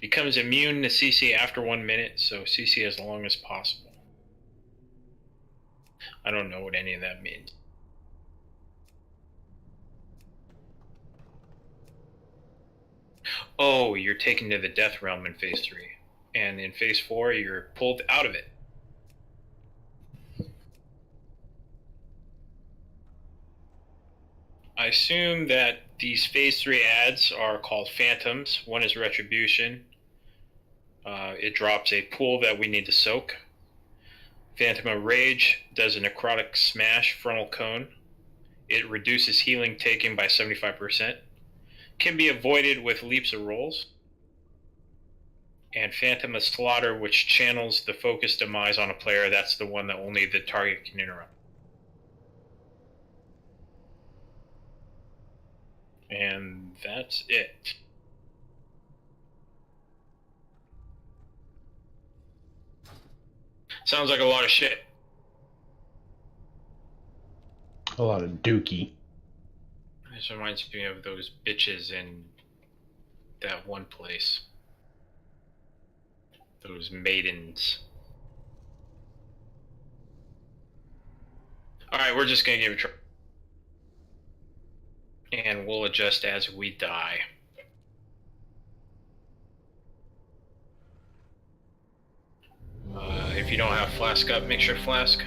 A: Becomes immune to CC after 1 minute, so CC as long as possible. I don't know what any of that means. Oh, you're taken to the Death Realm in Phase 3. And in Phase 4, you're pulled out of it. I assume that these Phase 3 ads are called Phantoms. One is Retribution. It drops a pool that we need to soak. Phantom of Rage does a Necrotic Smash frontal cone. It reduces healing taken by 75%. Can be avoided with leaps or rolls. And Phantom of Slaughter, which channels the Focus Demise on a player. That's the one that only the target can interrupt. And that's it. Sounds like a lot of shit.
C: A lot of dookie.
A: This reminds me of those bitches in that one place. Those maidens. Alright, we're just gonna give it a try. And we'll adjust as we die. If you don't have flask up, make sure flask.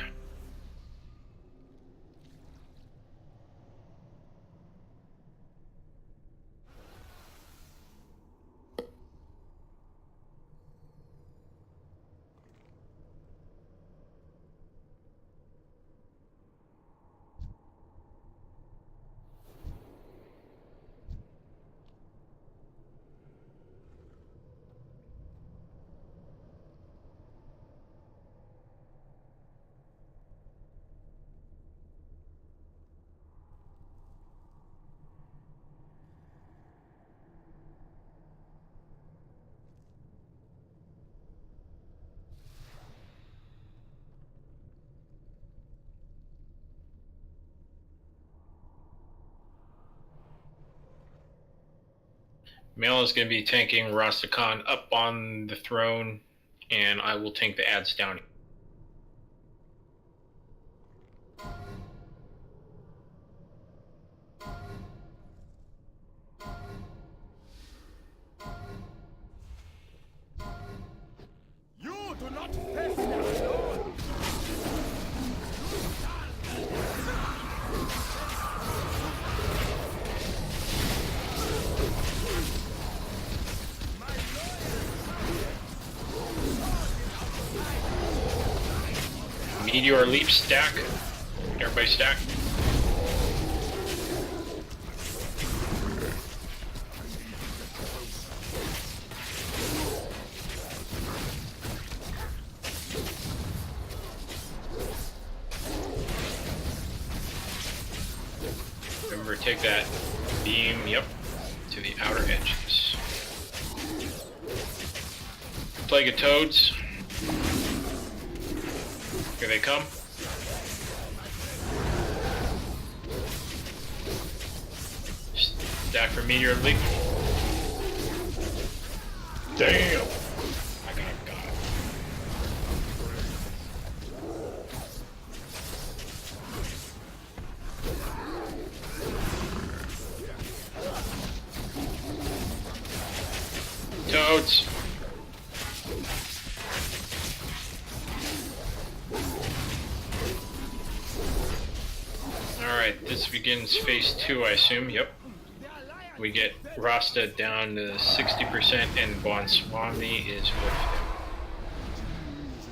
A: Mel is going to be tanking Rastakhan up on the throne, and I will tank the ads down.
F: You do not face them alone.
A: Meteor leap stack. Everybody stack. Remember, take that beam, yep, to the outer edges. Plague of toads. Here they come. Stack for meteor leap. Damn! I got it. Toads. Alright, this begins phase 2, I assume. Yep. We get Rasta down to 60% and Bonswami is with him.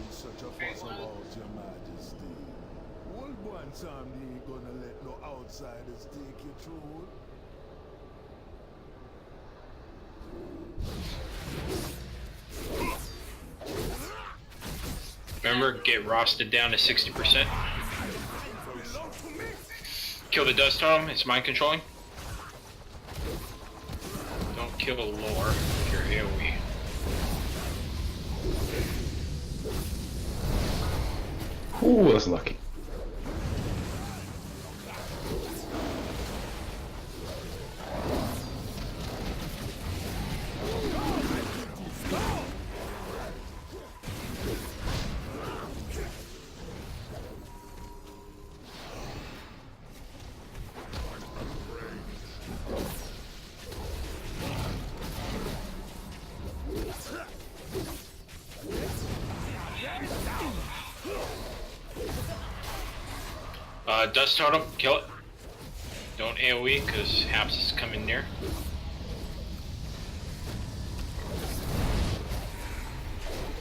F: Such a fuss about your majesty. Old Bonswami ain't gonna let no outsiders take you through.
A: Remember, get Rasta down to 60%. Kill the dust tome, it's mind controlling. Don't kill the lore if you're AoE.
C: Ooh, that's lucky.
A: Dust totem, kill it. Don't AoE because Haps is coming near.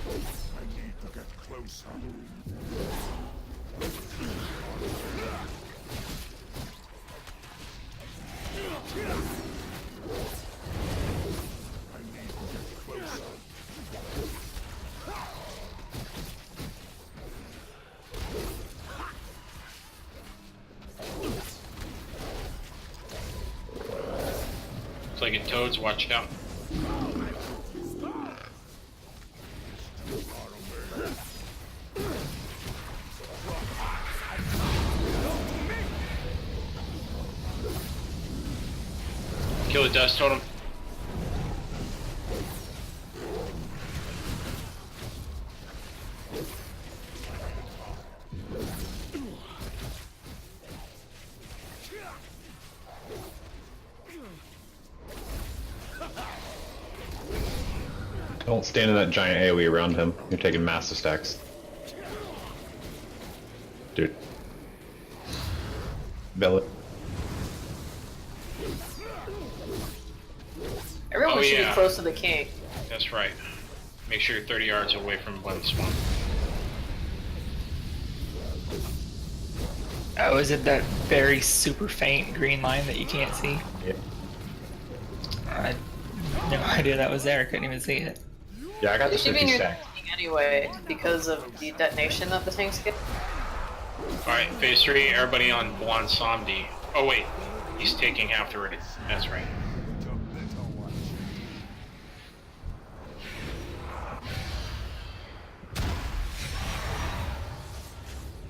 F: I need to get closer.
A: It's like in Toads, watch out. Kill the dust totem.
C: Don't stand in that giant AoE around him. You're taking massive stacks. Dude. Bill it.
B: Everyone
A: Oh,
B: should
A: yeah.
B: be close to the king.
A: That's right. Make sure you're 30 yards away from one swamp.
D: Oh, is it that very super faint green line that you can't see?
C: Yeah.
D: I had no idea that was there. I couldn't even see it.
C: Yeah, I got the
B: It should be
C: 50
B: near
C: stack.
B: the king anyway, because of the detonation that the tanks get.
A: Alright, phase 3, everybody on Bwan Samdi. Oh wait, he's taking half the ready. That's right.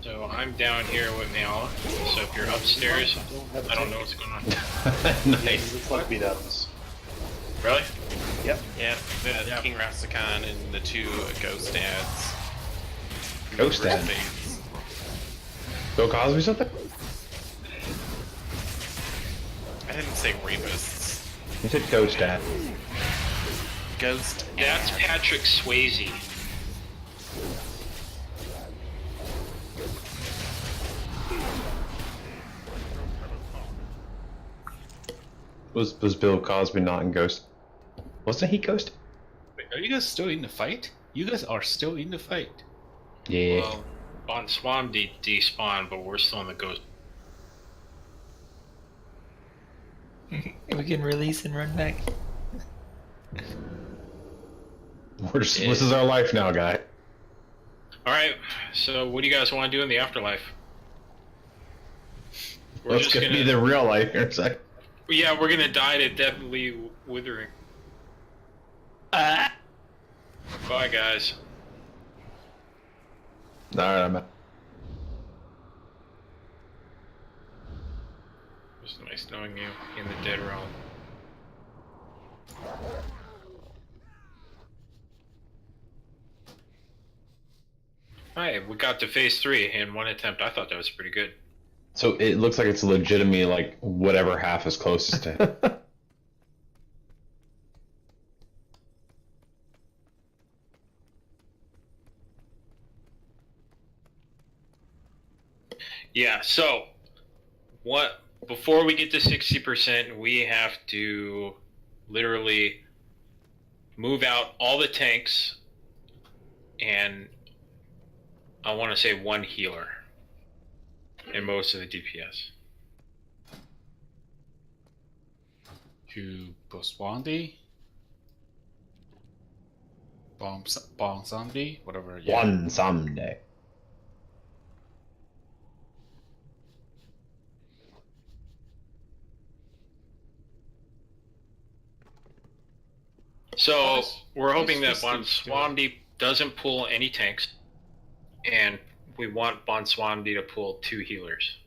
A: So I'm down here with Meala. So if you're upstairs, I don't know what's going on.
C: Nice.
M: Looks like beat-ups.
A: Really?
M: Yep.
E: Yeah, the King Rastakhan and the 2 ghost dads.
C: Ghost
E: First
C: dad?
E: phase.
C: Bill Cosby something?
E: I didn't say rapists.
C: You said ghost dad.
E: Ghost.
A: That's
E: dad.
A: Patrick Swayze.
C: Was Bill Cosby not in Ghost? Wasn't he Ghost?
G: Wait, are you guys still in the fight? You guys are still in the fight.
C: Yeah.
A: Well, Bon Swam despawned, but we're still in the ghost.
D: We can release and run back.
C: This is our life now, guy.
A: Alright, so what do you guys want to do in the afterlife? We're
C: Let's
A: just
C: get
A: gonna...
C: me the real life here in a sec.
A: Yeah, we're gonna die to definitely withering. Bye, guys.
C: Alright, I'm out.
A: It was nice knowing you in the dead realm. Alright, we got to phase 3 in one attempt. I thought that was pretty good.
C: So it looks like it's legitimately like whatever half is closest to him.
A: Yeah, so what before we get to 60%, we have to literally move out all the tanks and I want to say one healer and most of the DPS.
G: To Boswandi? Bong Zombie? Whatever. Yeah.
C: One someday.
A: So we're hoping that
G: this dude
A: Bonswamdi doesn't pull any tanks, and we want Bonswamdi to pull 2 healers.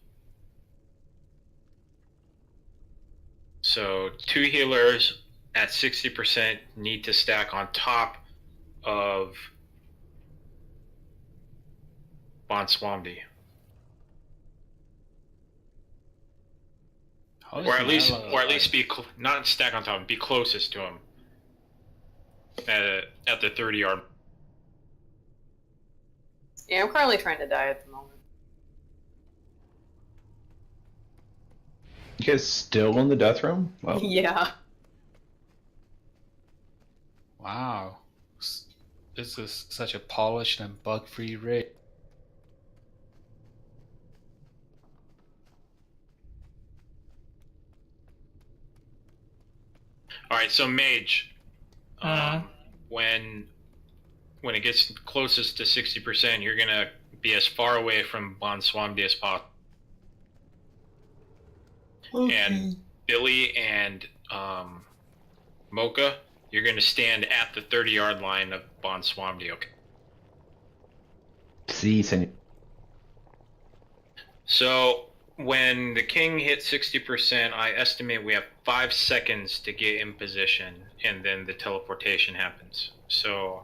A: So 2 healers at 60% need to stack on top of Bonswamdi. Or at least be not stack on top, be closest to him. At the 30-yard.
B: Yeah, I'm currently trying to die at the moment.
C: You guys still in the death room? Wow.
B: Yeah.
G: Wow. This is such a polished and bug-free rig.
A: Alright, so Mage. When it gets closest to 60%, you're gonna be as far away from Bonswamdi as possible.
D: Okay.
A: And Billy and Mocha, you're gonna stand at the 30-yard line of Bonswamdi, okay?
C: See, senor.
A: So when the king hits 60%, I estimate we have 5 seconds to get in position, and then the teleportation happens. So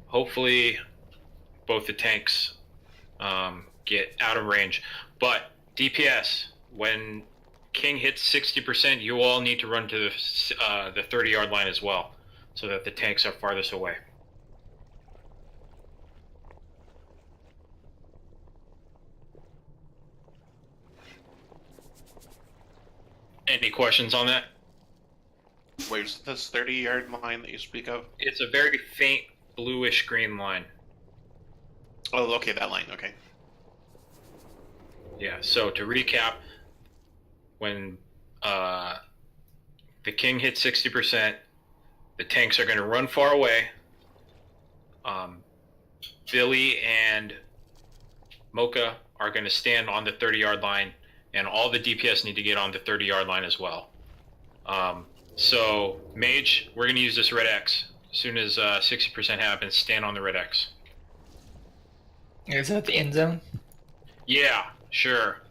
A: hopefully both the tanks get out of range. But DPS, when king hits 60%, you all need to run to the 30-yard line as well. so that the tanks are farthest away. Any questions on that?
E: Where's this 30-yard line that you speak of?
A: It's a very faint bluish green line.
E: Oh, okay, that line, okay.
A: Yeah, so to recap, when the king hits 60%, the tanks are going to run far away. Billy and Mocha are going to stand on the 30-yard line, and all the DPS need to get on the 30-yard line as well. So, Mage, we're going to use this red X. As soon as 60% happens, stand on the red X.
D: Is that the end zone?
A: Yeah, sure.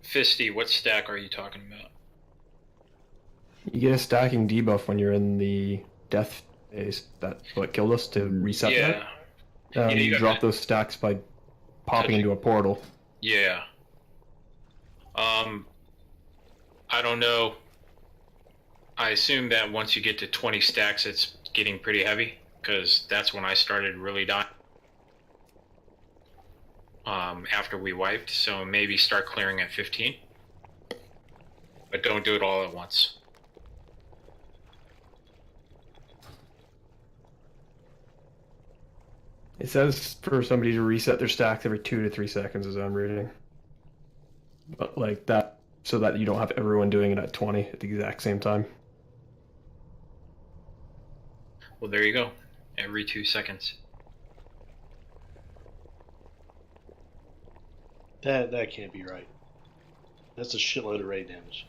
A: Fisty, what stack are you talking about?
K: You get a stacking debuff when you're in the death phase. That's what killed us to reset
A: Yeah.
K: that.
A: You
K: You
A: got
K: drop
A: that.
K: those stacks by popping into a portal.
A: Yeah. I don't know. I assume that once you get to 20 stacks, it's getting pretty heavy, because that's when I started really dying. After we wiped, so maybe start clearing at 15. But don't do it all at once.
K: It says for somebody to reset their stacks every 2 to 3 seconds, as I'm reading. But like that, so that you don't have everyone doing it at 20 at the exact same time.
A: Well, there you go. Every 2 seconds.
M: That can't be right. That's a shitload of raid damage.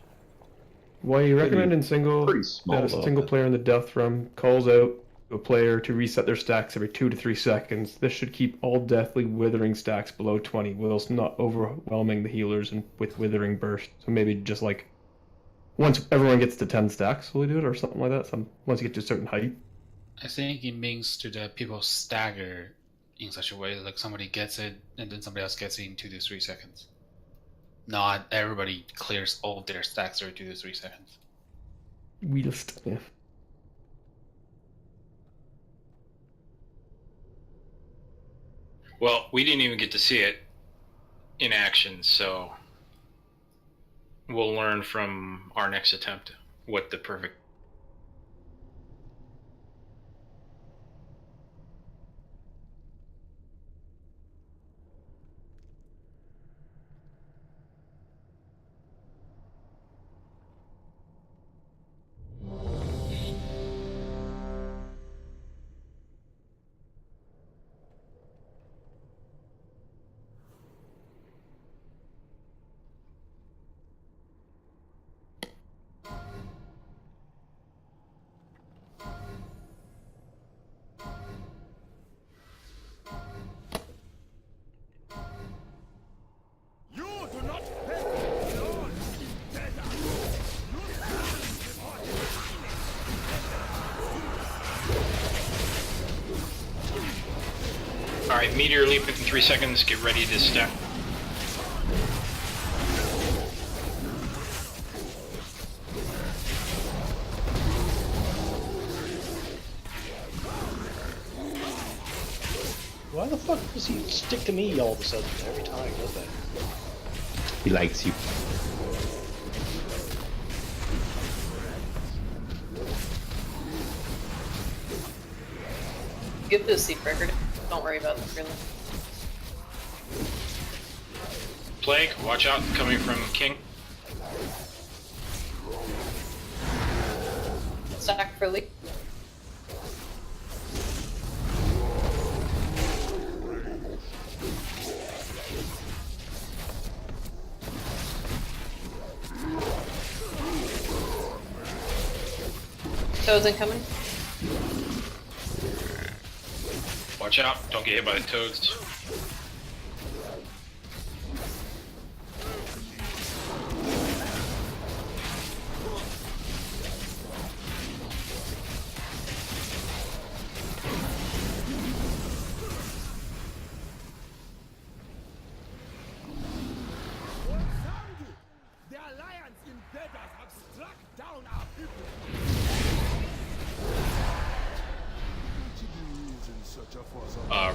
K: Why you recommend in single
C: pretty small,
K: that a
C: though.
K: single player in the death realm calls out to a player to reset their stacks every 2 to 3 seconds. This should keep all deathly withering stacks below 20, whilst not overwhelming the healers and with withering burst. So maybe just like once everyone gets to 10 stacks, will we do it or something like that? Once you get to a certain height.
G: I think it means to the people stagger in such a way that like somebody gets it and then somebody else gets it in 2 to 3 seconds. Not everybody clears all of their stacks every 2 to 3 seconds.
K: We just yeah.
A: Well, we didn't even get to see it in action, so we'll learn from our next attempt what the perfect. Alright, meteor leap in 3 seconds, get ready to stack.
M: Why the fuck does he stick to me all of a sudden every time he does that?
C: He likes you.
B: Get this seat record. Don't worry about the really.
A: Plague, watch out, coming from King.
B: Stack for leak. Toads incoming.
A: Watch out, don't get hit by the toads.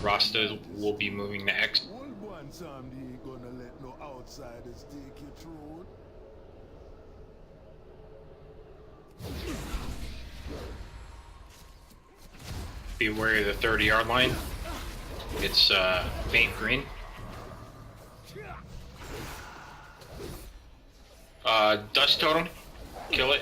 A: Rasta will be moving to X. Be wary of the 30-yard line. It's faint green. Dust totem. Kill it.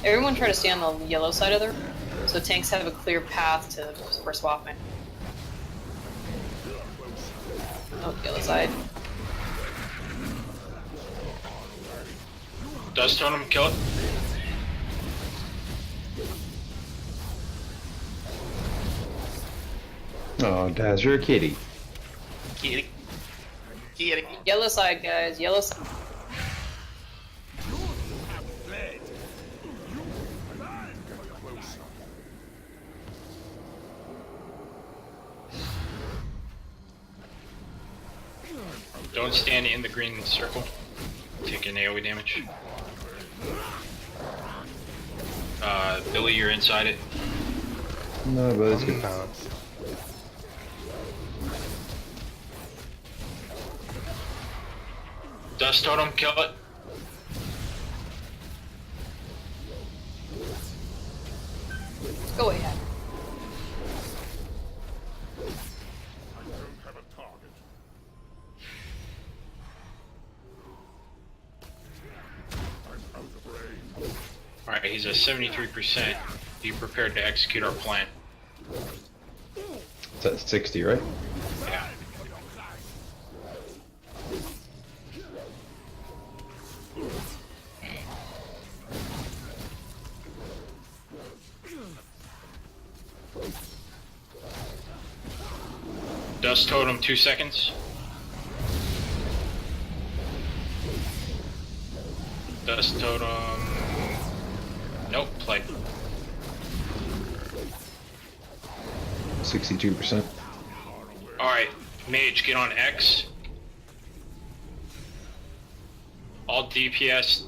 B: Everyone try to stay on the yellow side of the room, so tanks have a clear path for swapping. Oh, yellow side.
A: Dust totem, kill it.
C: Oh, Daz, you're a kitty.
E: Kitty. Kitty.
B: Yellow side, guys. Yellow side.
A: Don't stand in the green circle. Take an AoE damage. Billy, you're inside it.
C: No, but it's good power.
A: Dust totem, kill it.
B: Go ahead.
A: Alright, he's at 73%. Be prepared to execute our plan.
C: It's at 60, right?
A: Yeah. Dust totem, 2 seconds. Dust totem. Nope, play.
C: 62%.
A: Alright, mage, get on X. All DPS,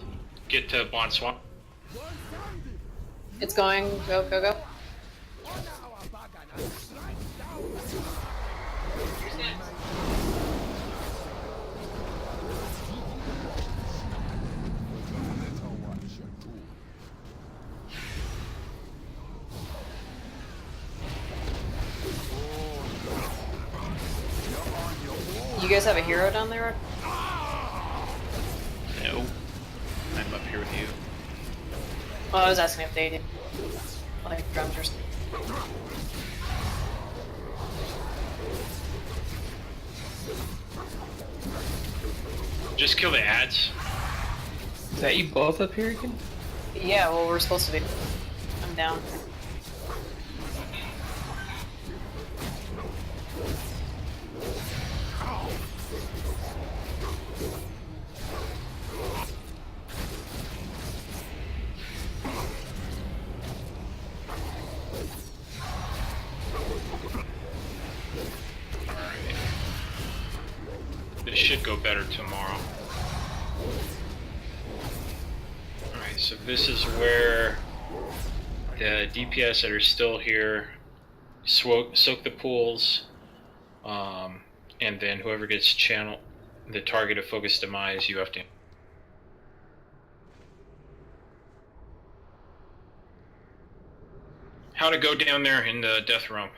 A: get to Bond Swamp.
B: It's going. Go, go, go. You guys have a hero down there?
E: No. I'm up here with you.
B: Well, I was asking if they did. Like drums or something.
A: Just kill the ads.
D: Is that you both up here again?
B: Yeah, well, we're supposed to be. I'm down.
A: This should go better tomorrow. Alright, so this is where the DPS that are still here soak the pools, and then whoever gets channel the target of focus demise, you have to. How to go down there in the death realm?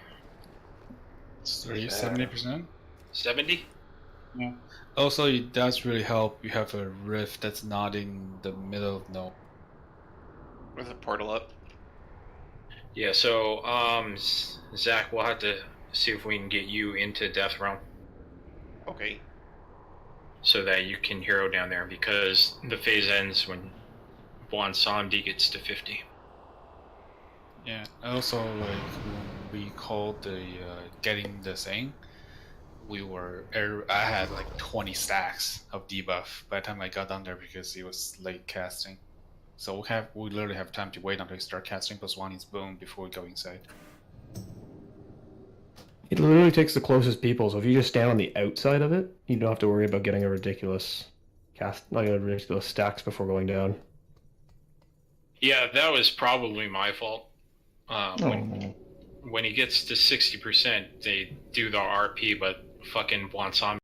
G: 70%.
A: 70?
G: Yeah. Also, it does really help. You have a rift that's not in the middle of no.
E: With a portal up.
A: Yeah, so Zach, we'll have to see if we can get you into Death Realm.
E: Okay.
A: So that you can hero down there, because the phase ends Bwansamdi gets to 50.
G: Yeah, also like when we called the getting the thing, I had like 20 stacks of debuff by the time I got down there because he was late casting. So we literally have time to wait until he start casting +1 is boom before we go inside.
K: It literally takes the closest people, so if you just stand on the outside of it, you don't have to worry about getting a ridiculous ridiculous stacks before going down.
A: Yeah, that was probably my fault. When he gets to 60%, they do the RP, but fucking Bwansamdi